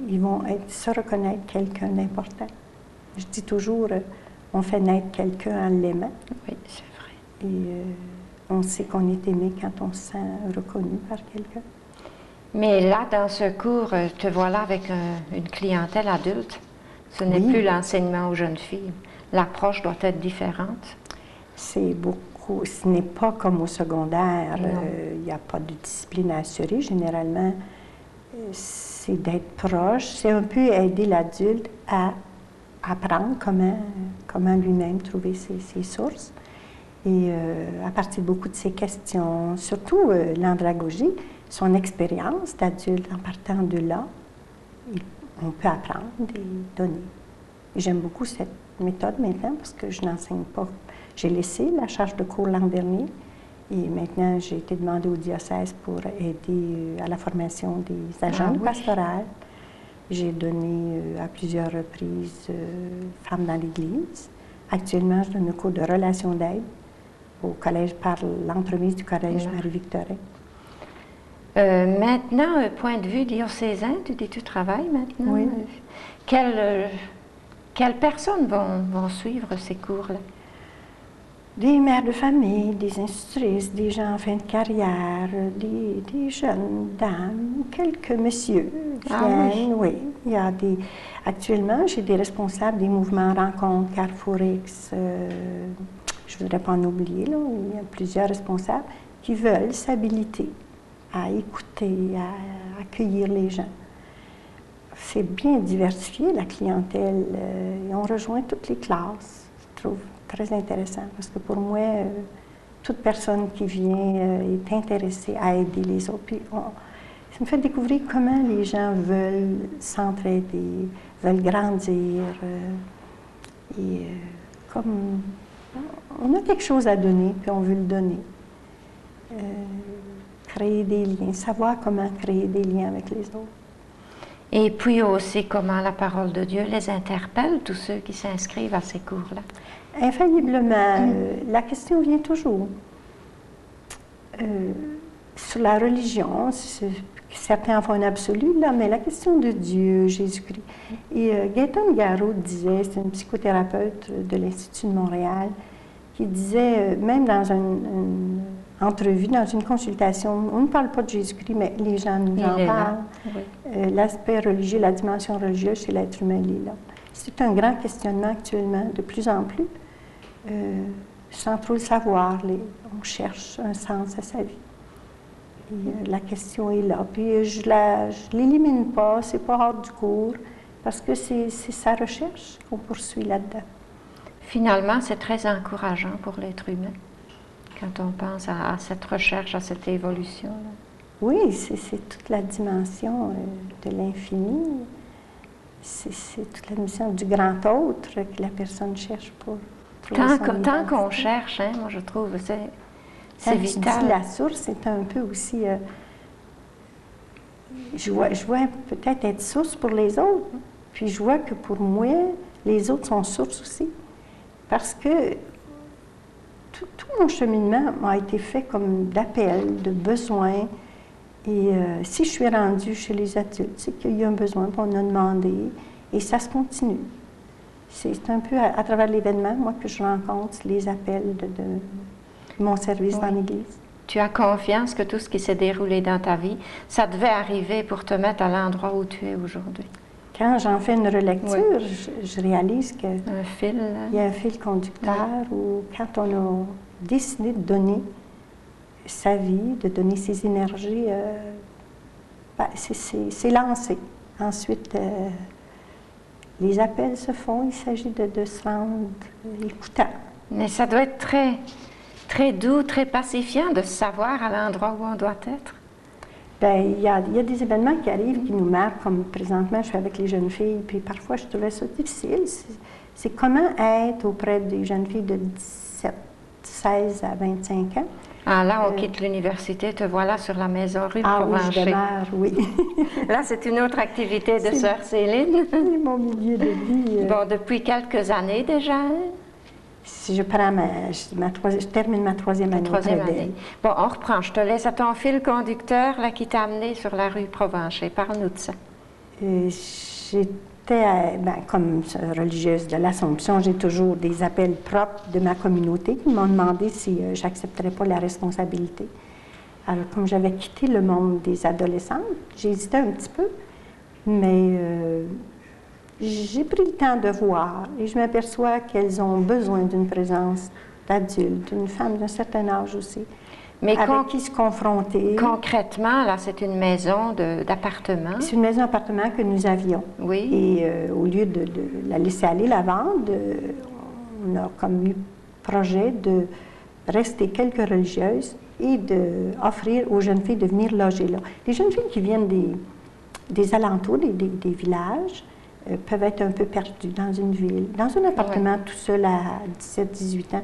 Ils vont se reconnaître quelqu'un d'important. Je dis toujours, on fait naître quelqu'un en l'aimant. Oui, c'est vrai. Et on sait qu'on est aimé quand on se sent reconnu par quelqu'un. Mais là, dans ce cours, te voilà avec une clientèle adulte. Ce n'est Oui. plus l'enseignement aux jeunes filles. L'approche doit être différente. C'est beaucoup. Ce n'est pas comme au secondaire. Il n'y a pas de discipline à assurer. Généralement, c'est d'être proche. C'est un peu aider l'adulte à apprendre comment lui-même trouver ses sources. Et à partir de beaucoup de ses questions, surtout l'andragogie, son expérience d'adulte en partant de là, on peut apprendre et donner. Et j'aime beaucoup cette méthode maintenant parce que je n'enseigne pas. J'ai laissé la charge de cours l'an dernier et maintenant j'ai été demandée au diocèse pour aider à la formation des agents pastorales. J'ai donné à plusieurs reprises Femmes dans l'Église. Actuellement, je donne un cours de relations d'aide au collège par l'entremise du collège Marie-Victorin. Maintenant, point de vue diocésain, tu travailles maintenant. Oui. Quelles personnes vont suivre ces cours-là? Des mères de famille, des institutrices, des gens en fin de carrière, des jeunes dames, quelques messieurs viennent, oui. Il y a actuellement, j'ai des responsables des mouvements Rencontres, Carrefour X, je ne voudrais pas en oublier, là, il y a plusieurs responsables qui veulent s'habiliter à écouter, à accueillir les gens. C'est bien diversifié, la clientèle. Et on rejoint toutes les classes. Je trouve très intéressant parce que pour moi, toute personne qui vient est intéressée à aider les autres. Puis ça me fait découvrir comment les gens veulent s'entraider, veulent grandir. Comme on a quelque chose à donner, puis on veut le donner. Créer des liens, savoir comment créer des liens avec les autres. Et puis aussi comment la parole de Dieu les interpelle, tous ceux qui s'inscrivent à ces cours-là? Infailliblement, la question vient toujours. Sur la religion, certains en font un absolu, là, mais la question de Dieu, Jésus-Christ. Et Gaëtan Garot disait, c'est une psychothérapeute de l'Institut de Montréal, qui disait, même dans une entrevue, dans une consultation, on ne parle pas de Jésus-Christ, mais les gens nous en parlent. Oui. L'aspect religieux, la dimension religieuse chez l'être humain, il est là. C'est un grand questionnement actuellement, de plus en plus. Sans trop le savoir, on cherche un sens à sa vie. Et, la question est là. Puis je ne l'élimine pas, c'est pas hors du cours, parce que c'est sa recherche qu'on poursuit là-dedans. Finalement, c'est très encourageant pour l'être humain, quand on pense à cette recherche, à cette évolution-là. Oui, c'est toute la dimension de l'infini. C'est toute la dimension du grand autre que la personne cherche pour trouver son identité. Tant qu'on cherche, hein, moi je trouve, c'est vital. Quand tu dis la source, c'est un peu aussi... je vois peut-être être source pour les autres, puis je vois que pour moi, les autres sont source aussi. Parce que tout mon cheminement m'a été fait comme d'appel, de besoin. Et si je suis rendue chez les adultes, c'est qu'il y a un besoin, puis on a demandé, et ça se continue. C'est un peu à travers l'événement, moi, que je rencontre les appels de mon service dans l'Église. Tu as confiance que tout ce qui s'est déroulé dans ta vie, ça devait arriver pour te mettre à l'endroit où tu es aujourd'hui. Quand j'en fais une relecture, je réalise qu'il y a un fil conducteur où quand on a décidé de donner sa vie, de donner ses énergies, c'est lancé. Ensuite, les appels se font, il s'agit de se rendre écoutant. Mais ça doit être très, très doux, très pacifiant de savoir à l'endroit où on doit être. Bien, il y a des événements qui arrivent, qui nous marquent, comme présentement, je suis avec les jeunes filles, puis parfois, je trouvais ça difficile. C'est comment être auprès des jeunes filles de 16 à 25 ans. Ah, là, on quitte l'université, te voilà sur la maison rue Provencher. Oui, je demeure, oui. Là, c'est une autre activité de sœur Céline. C'est mon milieu de vie. Bon, depuis quelques années déjà, hein? Si je prends je termine ma troisième année. Bon, on reprend. Je te laisse à ton fil conducteur là, qui t'a amené sur la rue Provencher. Parle-nous de ça. J'étais, comme religieuse de l'Assomption, j'ai toujours des appels propres de ma communauté qui m'ont demandé si j'accepterais pas la responsabilité. Alors, comme j'avais quitté le monde des adolescentes, j'ai hésité un petit peu, mais j'ai pris le temps de voir et je m'aperçois qu'elles ont besoin d'une présence d'adulte, d'une femme d'un certain âge aussi, mais avec qui se confronter. Concrètement, là, c'est une maison d'appartement. C'est une maison d'appartement que nous avions. Oui. Et au lieu de la laisser aller, la vendre, on a comme eu projet de rester quelques religieuses et d'offrir aux jeunes filles de venir loger là. Les jeunes filles qui viennent des alentours, des villages, peuvent être un peu perdues dans une ville, dans un appartement tout seul à 17-18 ans.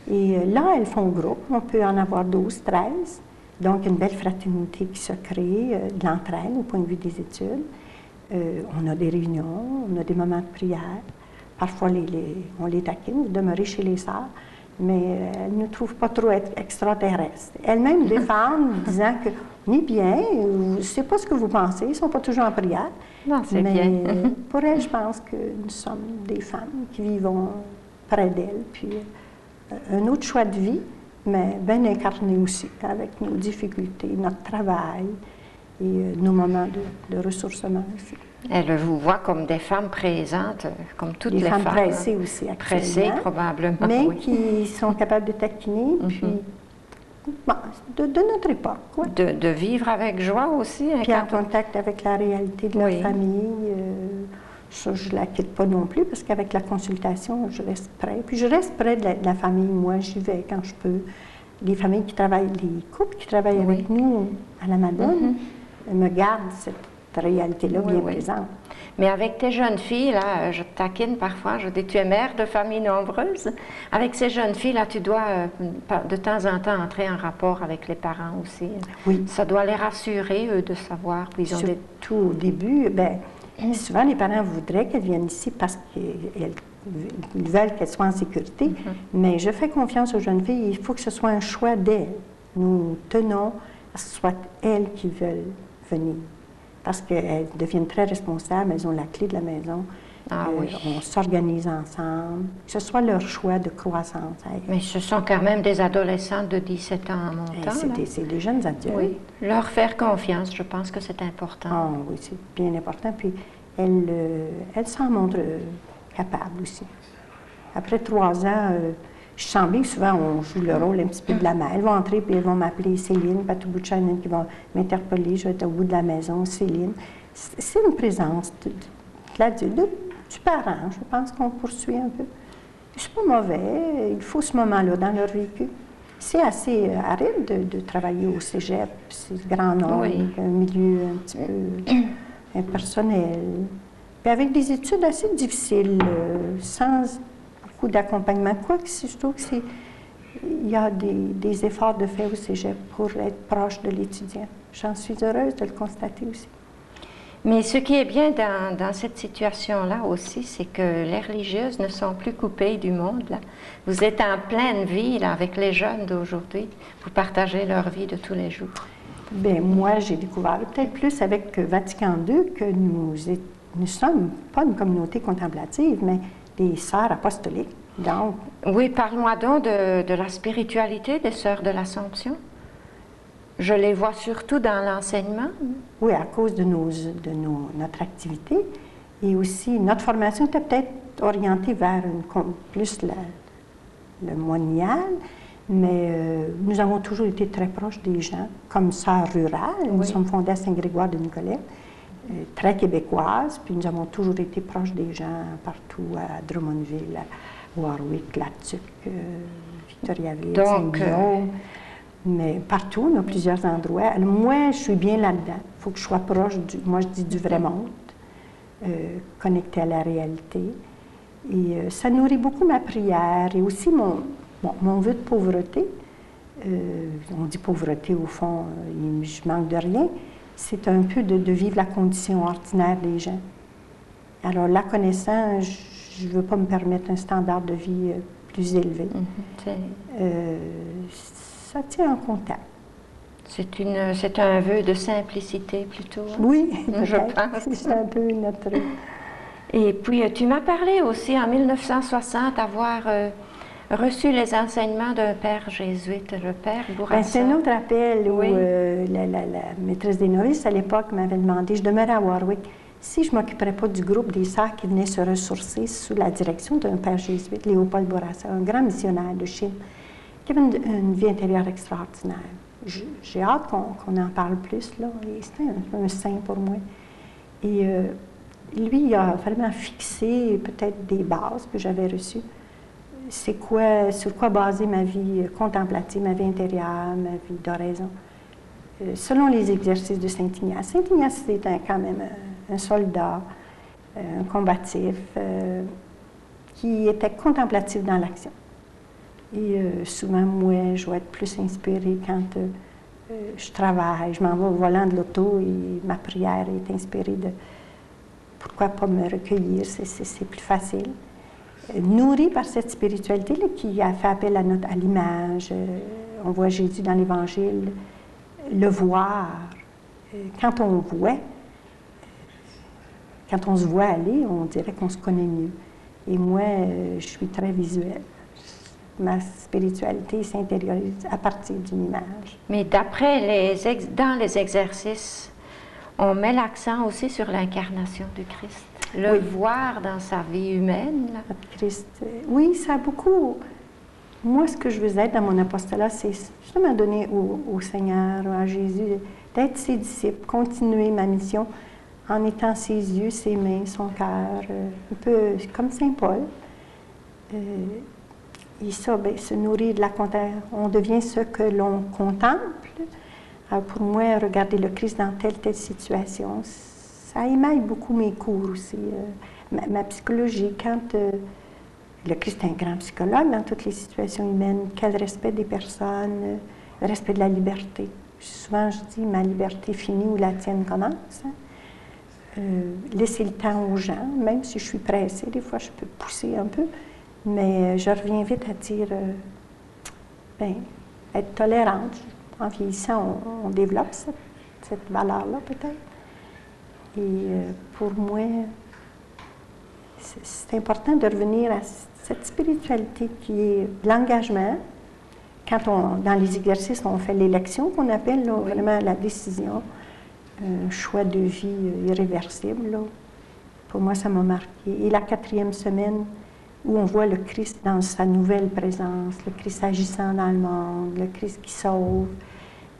Et là, elles font groupe. On peut en avoir 12, 13. Donc, une belle fraternité qui se crée, de l'entraide au point de vue des études. On a des réunions, on a des moments de prière. Parfois, on les taquine, de demeurer chez les sœurs, mais elles ne trouvent pas trop être extraterrestres. Elles-mêmes défendent, disant que on est bien, je ne sais pas ce que vous pensez, ils ne sont pas toujours en prière. Non, c'est bien. Pour elles, je pense que nous sommes des femmes qui vivons près d'elles, puis un autre choix de vie, mais bien incarné aussi, avec nos difficultés, notre travail et nos moments de ressourcement aussi. Elle vous voit comme des femmes présentes, comme toutes les femmes. Des femmes pressées aussi, actuellement. Pressées, probablement, mais oui. qui sont capables de taquiner, puis bon, de notre époque. Quoi. De vivre avec joie aussi. Hein, puis en contact avec la réalité de leur famille. Ça, je ne la quitte pas non plus, parce qu'avec la consultation, je reste près. Puis je reste près de la famille. Moi, j'y vais quand je peux. Les familles qui travaillent, les couples qui travaillent avec nous à la Madone, me gardent cette réalité-là bien présente. Mais avec tes jeunes filles, là, je te taquine parfois, je dis, tu es mère de famille nombreuse. Avec ces jeunes filles, là, tu dois de temps en temps entrer en rapport avec les parents aussi. Oui. Ça doit les rassurer, eux, de savoir. Puis ils ont surtout au début, souvent les parents voudraient qu'elles viennent ici parce qu'ils veulent qu'elles soient en sécurité. Mais je fais confiance aux jeunes filles, il faut que ce soit un choix d'elles. Nous tenons à ce que ce soit elles qui veulent venir. Parce qu'elles deviennent très responsables, elles ont la clé de la maison. On s'organise ensemble, que ce soit leur choix de croissance. Mais ce sont quand même des adolescentes de 17 ans en montant. C'est des jeunes adultes. Oui, leur faire confiance, je pense que c'est important. Oui, c'est bien important. Puis elles s'en montrent capables aussi. Après 3 ans, je sens bien que souvent on joue le rôle un petit peu de la mère. Elles vont entrer puis elles vont m'appeler Céline, puis à tout bout de chaîne, qui vont m'interpeller, je vais être au bout de la maison, Céline. C'est une présence de l'adulte, du parent. Je pense qu'on poursuit un peu. C'est pas mauvais, il faut ce moment-là dans leur vécu. C'est assez aride de travailler au cégep, c'est grand nombre, un milieu un petit peu impersonnel. Puis avec des études assez difficiles, sans beaucoup d'accompagnement. Quoique, je trouve qu'il y a des efforts de fait au cégep pour être proche de l'étudiant. J'en suis heureuse de le constater aussi. Mais ce qui est bien dans cette situation-là aussi, c'est que les religieuses ne sont plus coupées du monde. Là. Vous êtes en pleine vie là, avec les jeunes d'aujourd'hui. Vous partagez leur vie de tous les jours. Bien, moi, j'ai découvert peut-être plus avec Vatican II que nous ne sommes pas une communauté contemplative, mais des sœurs apostoliques. Donc, oui, parle-moi donc de la spiritualité des sœurs de l'Assomption. Je les vois surtout dans l'enseignement. Oui, à cause de notre activité. Et aussi, notre formation était peut-être orientée vers plus le monial, mais nous avons toujours été très proches des gens, comme sœurs rurales. Nous sommes fondées à Saint-Grégoire de Nicolet, très québécoises, puis nous avons toujours été proches des gens partout, à Drummondville, à Warwick, Latuc, Victoriaville, Saint-Guillaume. Mais partout, on a plusieurs endroits. Alors, moi, je suis bien là-dedans. Il faut que je sois proche, moi je dis du vrai monde, connecté à la réalité. Et ça nourrit beaucoup ma prière et aussi mon vœu de pauvreté. On dit pauvreté, au fond, je manque de rien. C'est un peu de vivre la condition ordinaire des gens. Alors, la connaissant, je ne veux pas me permettre un standard de vie plus élevé. Ça tient en contact. C'est un vœu de simplicité plutôt. Oui, je pense. C'est un peu notre... Et puis, tu m'as parlé aussi en 1960 avoir reçu les enseignements d'un père jésuite, le père Bourassa. C'est un autre appel où la maîtresse des novices à l'époque m'avait demandé, je demeurais à Warwick, si je ne m'occuperais pas du groupe des sœurs qui venaient se ressourcer sous la direction d'un père jésuite, Léopold Bourassa, un grand missionnaire de Chine, qui avait une vie intérieure extraordinaire. J'ai hâte qu'on en parle plus, là. C'était un saint pour moi. Et lui, il a vraiment fixé peut-être des bases que j'avais reçues. Sur quoi baser ma vie contemplative, ma vie intérieure, ma vie d'oraison. Selon les exercices de Saint Ignace. Saint Ignace, c'était quand même un soldat, un combatif, qui était contemplatif dans l'action. Et souvent, moi, je vais être plus inspirée quand je travaille. Je m'en vais au volant de l'auto et ma prière est inspirée de pourquoi pas me recueillir, c'est plus facile. Nourrie par cette spiritualité-là qui a fait appel à l'image. On voit Jésus dans l'Évangile, le voir. Quand on se voit aller, on dirait qu'on se connaît mieux. Et moi, je suis très visuelle. Ma spiritualité s'intériorise à partir d'une image. Mais dans les exercices, on met l'accent aussi sur l'incarnation du Christ. Le voir dans sa vie humaine. Là. Christ, oui, ça a beaucoup... Moi, ce que je veux être dans mon apostolat, c'est justement donner au Seigneur, à Jésus, d'être ses disciples, continuer ma mission en étant ses yeux, ses mains, son cœur, un peu comme Saint Paul. Et ça, bien, se nourrir de la contemplation. On devient ce que l'on contemple. Alors pour moi, regarder le Christ dans telle situation, ça émaille beaucoup mes cours aussi. Ma psychologie, quand le Christ est un grand psychologue dans toutes les situations humaines, quel respect des personnes, le respect de la liberté. Souvent, je dis, ma liberté finit où la tienne commence. Laisser le temps aux gens, même si je suis pressée, des fois je peux pousser un peu, mais je reviens vite à dire, être tolérante. En vieillissant, on développe cette valeur-là peut-être. Et pour moi, c'est important de revenir à cette spiritualité qui est l'engagement. Quand dans les exercices, on fait l'élection qu'on appelle là, vraiment la décision, un choix de vie irréversible. Là. Pour moi, ça m'a marqué. Et la 4e semaine, où on voit le Christ dans sa nouvelle présence, le Christ agissant dans le monde, le Christ qui sauve.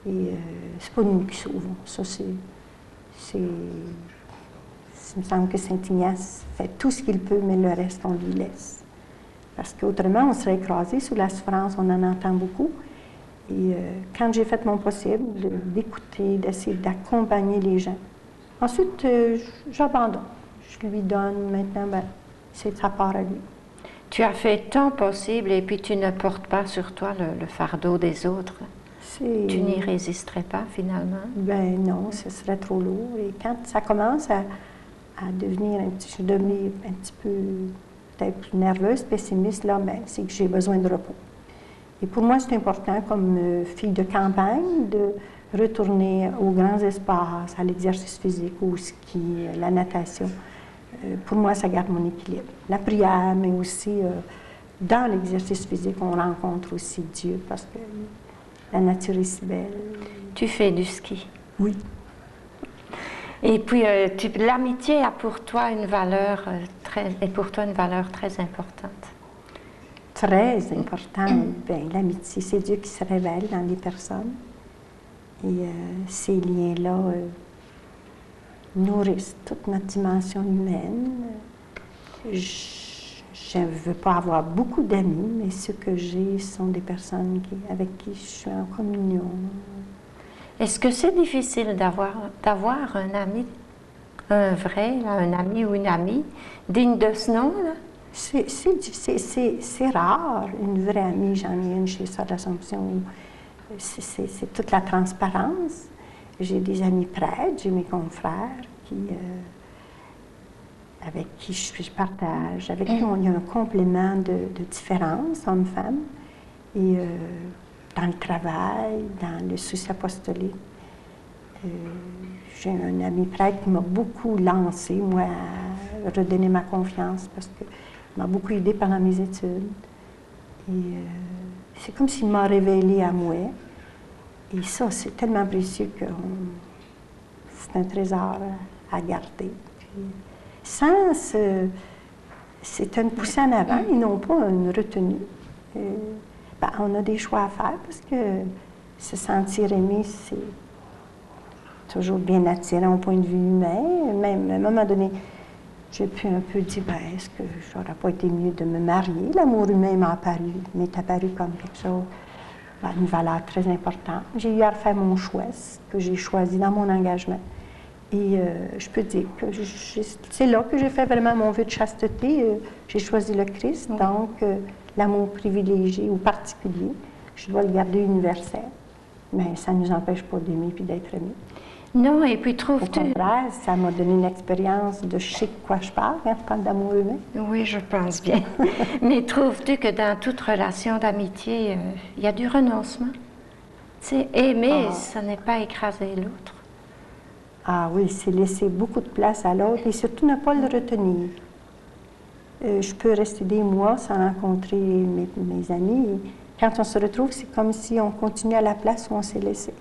Et c'est pas nous qui sauvons. Ça, il me semble que Saint Ignace fait tout ce qu'il peut, mais le reste, on lui laisse. Parce qu'autrement, on serait écrasé sous la souffrance, on en entend beaucoup. Et quand j'ai fait mon possible d'écouter, d'essayer d'accompagner les gens, ensuite, j'abandonne. Je lui donne maintenant, ben, c'est sa part à lui. Tu as fait ton possible et puis tu ne portes pas sur toi le fardeau des autres. Tu n'y résisterais pas finalement? Ben non, ce serait trop lourd. Et quand ça commence à devenir je suis devenue un petit peu peut-être plus nerveuse, pessimiste, là, ben, c'est que j'ai besoin de repos. Et pour moi, c'est important, comme fille de campagne, de retourner aux grands espaces, à l'exercice physique, au ski, la natation. Pour moi, ça garde mon équilibre. La prière, mais aussi dans l'exercice physique, on rencontre aussi Dieu parce que la nature est si belle. Tu fais du ski? Oui. Et puis, l'amitié a pour toi une valeur très importante. Très importante. Bien, l'amitié, c'est Dieu qui se révèle dans les personnes. Et ces liens-là nourrissent toute notre dimension humaine. Je ne veux pas avoir beaucoup d'amis, mais ceux que j'ai sont des personnes avec qui je suis en communion. Est-ce que c'est difficile d'avoir un ami, un vrai, un ami ou une amie, digne de ce nom, là? C'est rare, une vraie amie. J'en ai une chez Sœur d'Assomption. C'est toute la transparence. J'ai des amis prêtres, j'ai mes confrères avec qui je partage, avec qui il y a un complément de différence homme-femme. Et dans le travail, dans le souci apostolique. J'ai un ami prêtre qui m'a beaucoup lancé, moi, à redonner ma confiance parce qu'il m'a beaucoup aidé pendant mes études. Et c'est comme s'il m'a révélé à moi. Et ça, c'est tellement précieux que c'est un trésor à garder. Puis, sens, c'est une poussée en avant et non pas une retenue. Ben, on a des choix à faire parce que se sentir aimé, c'est toujours bien attirant au point de vue humain. Même à un moment donné, j'ai pu un peu dire, ben, est-ce que j'aurais pas été mieux de me marier? L'amour humain m'est apparu comme quelque chose, ben, une valeur très importante. J'ai eu à refaire mon choix, ce que j'ai choisi dans mon engagement. Et je peux dire que c'est là que j'ai fait vraiment mon vœu de chasteté. J'ai choisi le Christ, donc l'amour privilégié ou particulier, je dois le garder universel. Mais ça ne nous empêche pas d'aimer puis d'être aimé. Non, et puis trouves-tu... Au contraire, ça m'a donné une expérience de je sais de quoi je parle quand je parle d'amour humain. Oui, je pense bien. Mais trouves-tu que dans toute relation d'amitié, il y a du renoncement? Tu sais, aimer, ça n'est pas écraser l'autre. Ah oui, c'est laisser beaucoup de place à l'autre et surtout ne pas le retenir. Je peux rester des mois sans rencontrer mes amis. Et quand on se retrouve, c'est comme si on continue à la place où on s'est laissé.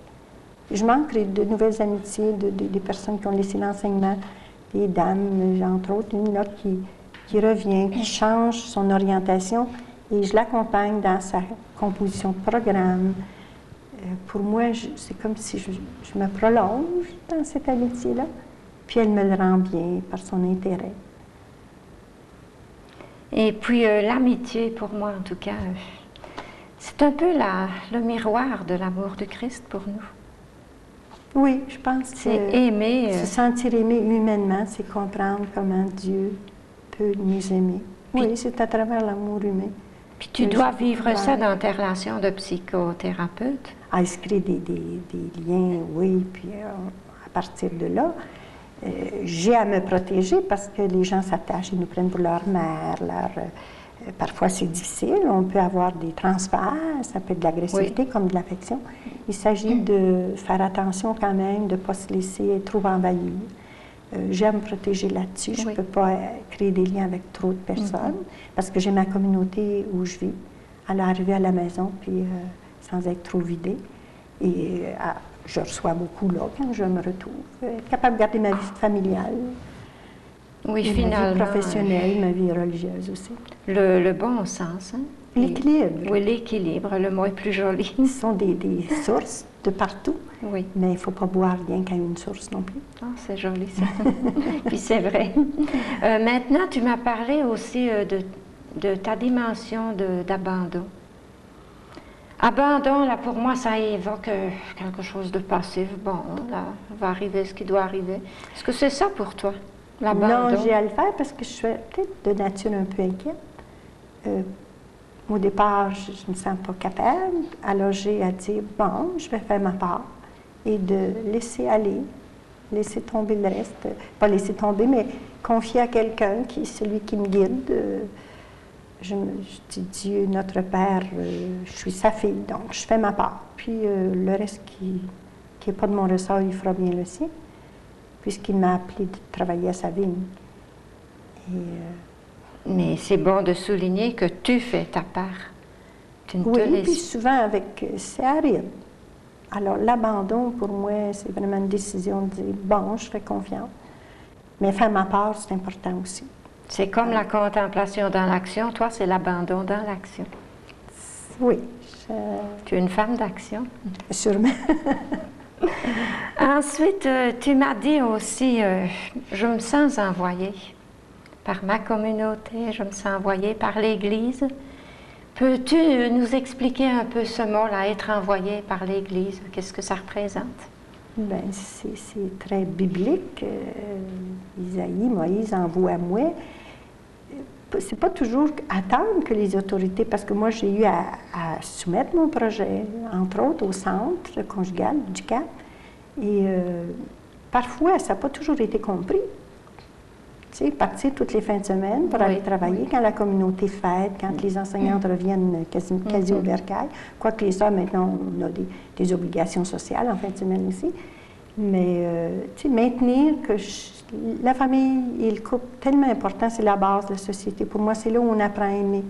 Je manque de nouvelles amitiés, des personnes qui ont laissé l'enseignement, des dames, entre autres, une là qui revient, qui change son orientation et je l'accompagne dans sa composition de programme. Pour moi, c'est comme si je me prolonge dans cette amitié-là, puis elle me le rend bien par son intérêt. Et puis l'amitié, pour moi en tout cas, c'est un peu le miroir de l'amour du Christ pour nous. Oui, je pense que c'est aimer. Se sentir aimé humainement, c'est comprendre comment Dieu peut nous aimer. Puis, oui, c'est à travers l'amour humain. Puis tu dois vivre ça dans tes relations de psychothérapeute. À se créer des liens, oui, puis à partir de là, j'ai à me protéger parce que les gens s'attachent, ils nous prennent pour leur mère, parfois c'est difficile, on peut avoir des transferts, ça peut être de l'agressivité comme de l'affection. Il s'agit de faire attention quand même, de ne pas se laisser trop envahir. J'aime me protéger là-dessus, je ne peux pas créer des liens avec trop de personnes parce que j'ai ma communauté où je vis, à l'arrivée à la maison, puis sans être trop vidée. Et je reçois beaucoup là quand je me retrouve, être capable de garder ma vie familiale. Oui, et finalement. Ma vie professionnelle, ma vie religieuse aussi. Le bon sens, hein? L'équilibre. Oui, l'équilibre, le mot est plus joli. Ce sont des sources de partout, oui. Mais il ne faut pas boire rien qu'à une source non plus. Ah, c'est joli ça. Puis c'est vrai. Maintenant, tu m'as parlé aussi de ta dimension d'abandon. Abandon, là, pour moi, ça évoque quelque chose de passif. Bon, là, va arriver ce qui doit arriver. Est-ce que c'est ça pour toi, l'abandon? Non, j'ai à le faire parce que je suis peut-être de nature un peu inquiète. Au départ, je ne me sens pas capable. Alors, j'ai à dire, bon, je vais faire ma part et de laisser aller, laisser tomber le reste. Pas laisser tomber, mais confier à quelqu'un qui est celui qui me guide. Je dis Dieu, notre Père, je suis sa fille, donc je fais ma part. Puis le reste qui n'est pas de mon ressort, il fera bien le sien, puisqu'il m'a appelé de travailler à sa vigne. Mais c'est bon de souligner que tu fais ta part. Tu ne te Oui, laisses... puis souvent c'est aride. Alors l'abandon, pour moi, c'est vraiment une décision de dire, bon, je fais confiance. Mais faire ma part, c'est important aussi. C'est comme la contemplation dans l'action. Toi, c'est l'abandon dans l'action. Oui. Tu es une femme d'action. Sûrement. Ensuite, tu m'as dit aussi, je me sens envoyée par ma communauté, je me sens envoyée par l'Église. Peux-tu nous expliquer un peu ce mot-là, être envoyé par l'Église? Qu'est-ce que ça représente? Bien, c'est très biblique. Isaïe, Moïse envoie moi. C'est pas toujours attendre que les autorités, parce que moi j'ai eu à soumettre mon projet, entre autres au centre conjugal du Cap, et parfois ça n'a pas toujours été compris. Tu sais, partir toutes les fins de semaine pour aller travailler, quand la communauté fête, quand les enseignantes reviennent quasi au bercail, quoique les hommes maintenant on a des obligations sociales en fin de semaine aussi. Mais tu sais, maintenir que la famille et le couple, tellement important, c'est la base de la société. Pour moi, c'est là où on apprend à aimer,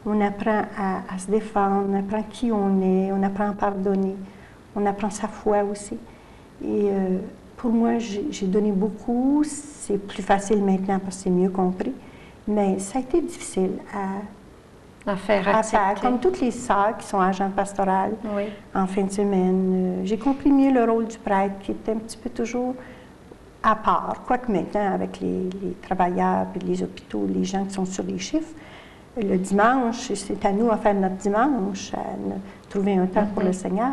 on apprend à se défendre, on apprend qui on est, on apprend à pardonner, on apprend sa foi aussi. Et pour moi, j'ai donné beaucoup, c'est plus facile maintenant parce que c'est mieux compris, mais ça a été difficile à faire accepter. Comme toutes les sœurs qui sont agentes pastorales en fin de semaine. J'ai compris mieux le rôle du prêtre qui était un petit peu toujours à part. Quoique maintenant, avec les travailleurs et les hôpitaux, les gens qui sont sur les chiffres, le dimanche, c'est à nous à faire notre dimanche, à trouver un temps pour le Seigneur.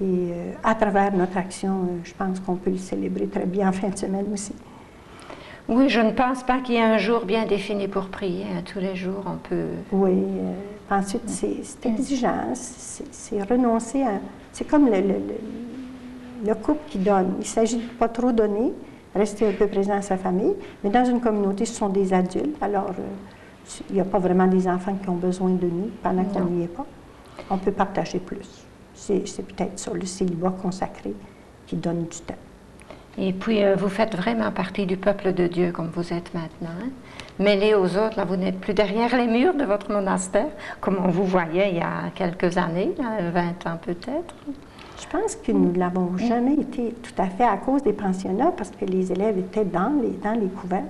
Et à travers notre action, je pense qu'on peut le célébrer très bien en fin de semaine aussi. Oui, je ne pense pas qu'il y ait un jour bien défini pour prier. Tous les jours, on peut... Oui. Ensuite, c'est exigeant. C'est renoncer à... C'est comme le couple qui donne. Il s'agit de ne pas trop donner, rester un peu présent à sa famille. Mais dans une communauté, ce sont des adultes. Alors, il n'y a pas vraiment des enfants qui ont besoin de nous pendant qu'on n'y est pas. On peut partager plus. C'est peut-être ça, le célibat consacré qui donne du temps. Et puis, vous faites vraiment partie du peuple de Dieu comme vous êtes maintenant. Hein? Mêlés aux autres, là, vous n'êtes plus derrière les murs de votre monastère, comme on vous voyait il y a quelques années, là, 20 ans peut-être. Je pense que nous ne l'avons jamais été tout à fait à cause des pensionnats, parce que les élèves étaient dans les couvents.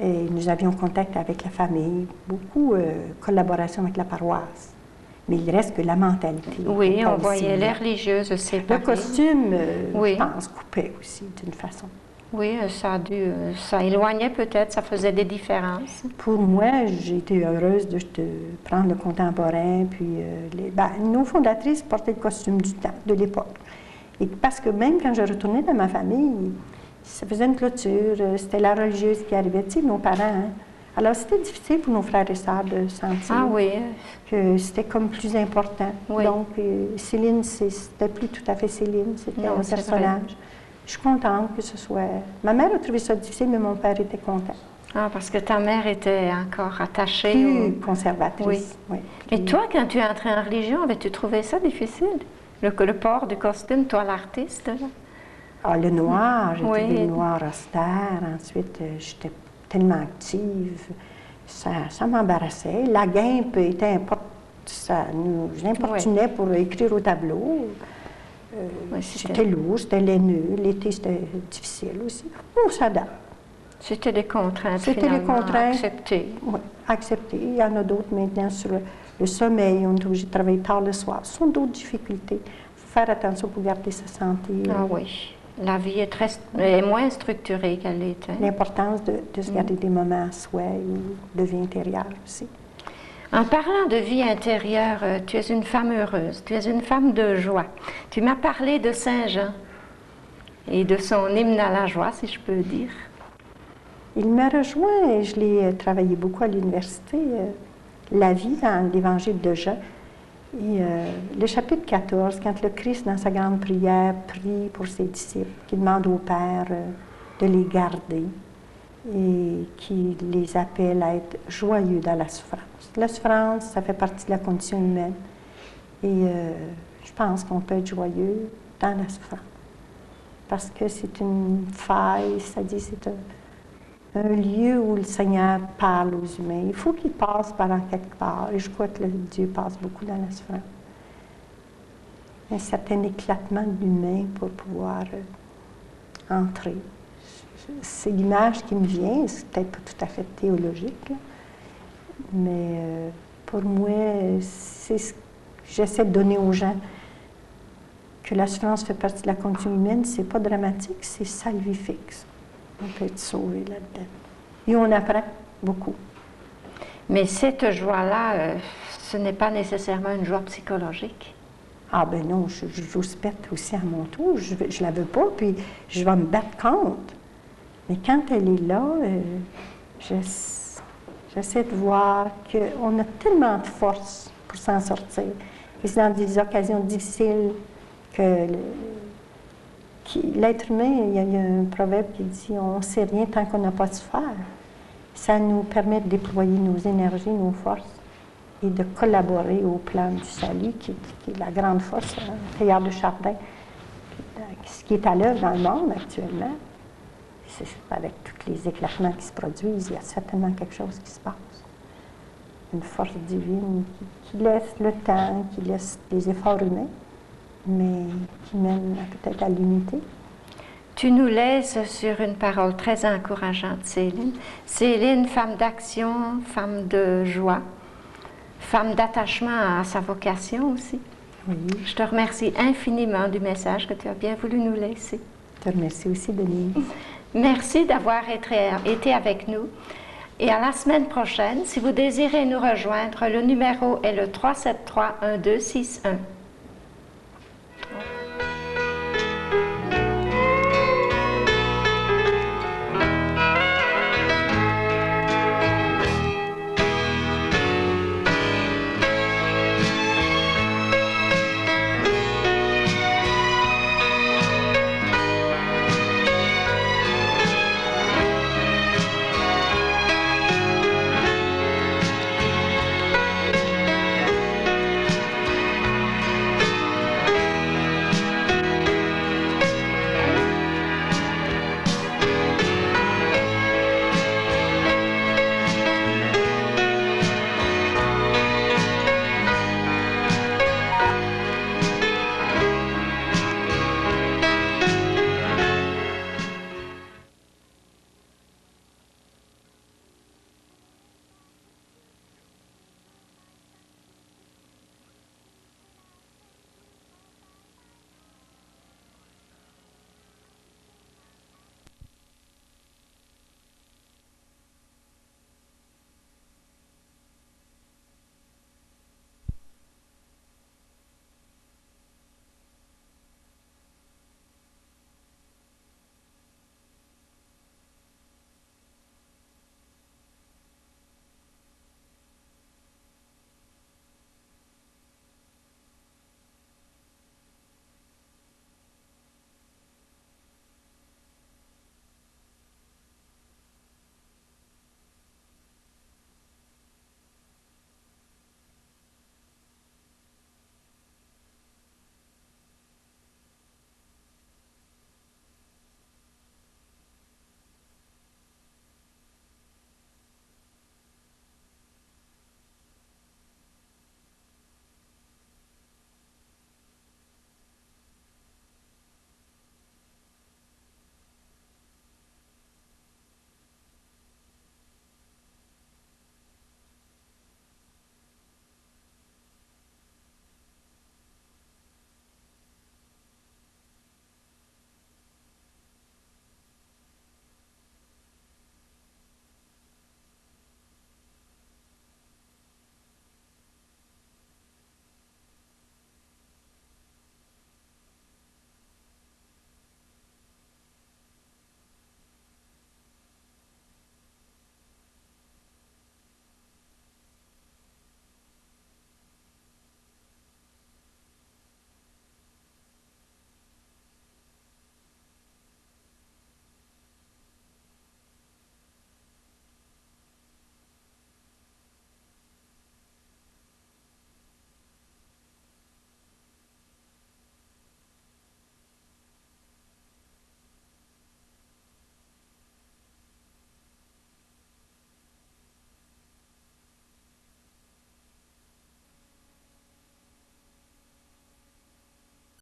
Et nous avions contact avec la famille, beaucoup de collaboration avec la paroisse. Mais il reste que la mentalité. Oui, on voyait les religieuses séparées. Le costume, je pense, coupait aussi d'une façon. Oui, ça éloignait peut-être, ça faisait des différences. Pour moi, j'ai été heureuse de prendre le contemporain, puis nos fondatrices portaient le costume du temps, de l'époque. Et parce que même quand je retournais dans ma famille, ça faisait une clôture, c'était la religieuse qui arrivait, tu sais, nos parents, hein. Alors, c'était difficile pour nos frères et sœurs de sentir que c'était comme plus important. Oui. Donc, Céline, c'était plus tout à fait Céline, c'était un personnage. Je suis contente que ce soit... Ma mère a trouvé ça difficile, mais mon père était content. Ah, parce que ta mère était encore attachée plus conservatrice. Oui. Et toi, quand tu es entrée en religion, avais-tu trouvé ça difficile? Le port du costume, toi, l'artiste, là? Ah, le noir, j'ai trouvé le noir austère. Ensuite, j'étais tellement active, ça m'embarrassait. La guimpe ça nous importunait pour écrire au tableau. C'était lourd, c'était laineux. L'été, c'était difficile aussi. On s'adapte. C'était des contraintes, C'était des contraintes. Acceptées. Oui, acceptées. Il y en a d'autres maintenant sur le sommeil. On est obligé de travailler tard le soir. Ce sont d'autres difficultés. Il faut faire attention pour garder sa santé. Ah oui. La vie est moins structurée qu'elle l'était. L'importance de se garder des moments à soi ou de vie intérieure aussi. En parlant de vie intérieure, tu es une femme heureuse, tu es une femme de joie. Tu m'as parlé de Saint Jean et de son hymne à la joie, si je peux dire. Il m'a rejoint et je l'ai travaillé beaucoup à l'université, la vie dans l'Évangile de Jean. Et le chapitre 14, quand le Christ, dans sa grande prière, prie pour ses disciples, qui demande au Père de les garder et qui les appelle à être joyeux dans la souffrance. La souffrance, ça fait partie de la condition humaine. Et je pense qu'on peut être joyeux dans la souffrance. Parce que c'est une faille, c'est-à-dire c'est un lieu où le Seigneur parle aux humains. Il faut qu'il passe par en quelque part. Et je crois que Dieu passe beaucoup dans la souffrance. Un certain éclatement de l'humain pour pouvoir entrer. C'est l'image qui me vient, c'est peut-être pas tout à fait théologique, là. Mais pour moi, c'est ce que j'essaie de donner aux gens, que la souffrance fait partie de la condition humaine, c'est pas dramatique, c'est salvifique. On peut être sauvé là-dedans. Et on apprend beaucoup. Mais cette joie-là, ce n'est pas nécessairement une joie psychologique. Ah ben non, je respecte aussi à mon tour, je la veux pas, puis je vais me battre contre. Mais quand elle est là, j'essaie de voir qu'on a tellement de force pour s'en sortir. Et c'est dans des occasions difficiles que l'être humain, il y a un proverbe qui dit « on ne sait rien tant qu'on n'a pas souffert ». Ça nous permet de déployer nos énergies, nos forces et de collaborer au plan du salut, qui est la grande force, Teilhard de Chardin, qui est à l'œuvre dans le monde actuellement. Avec tous les éclatements qui se produisent, il y a certainement quelque chose qui se passe. Une force divine qui laisse le temps, qui laisse les efforts humains, mais qui mène peut-être à l'unité. Tu nous laisses sur une parole très encourageante, Céline. Céline, femme d'action, femme de joie, femme d'attachement à sa vocation aussi. Oui. Je te remercie infiniment du message que tu as bien voulu nous laisser. Je te remercie aussi, Denise. Merci d'avoir été avec nous. Et à la semaine prochaine, si vous désirez nous rejoindre, le numéro est le 373-1261.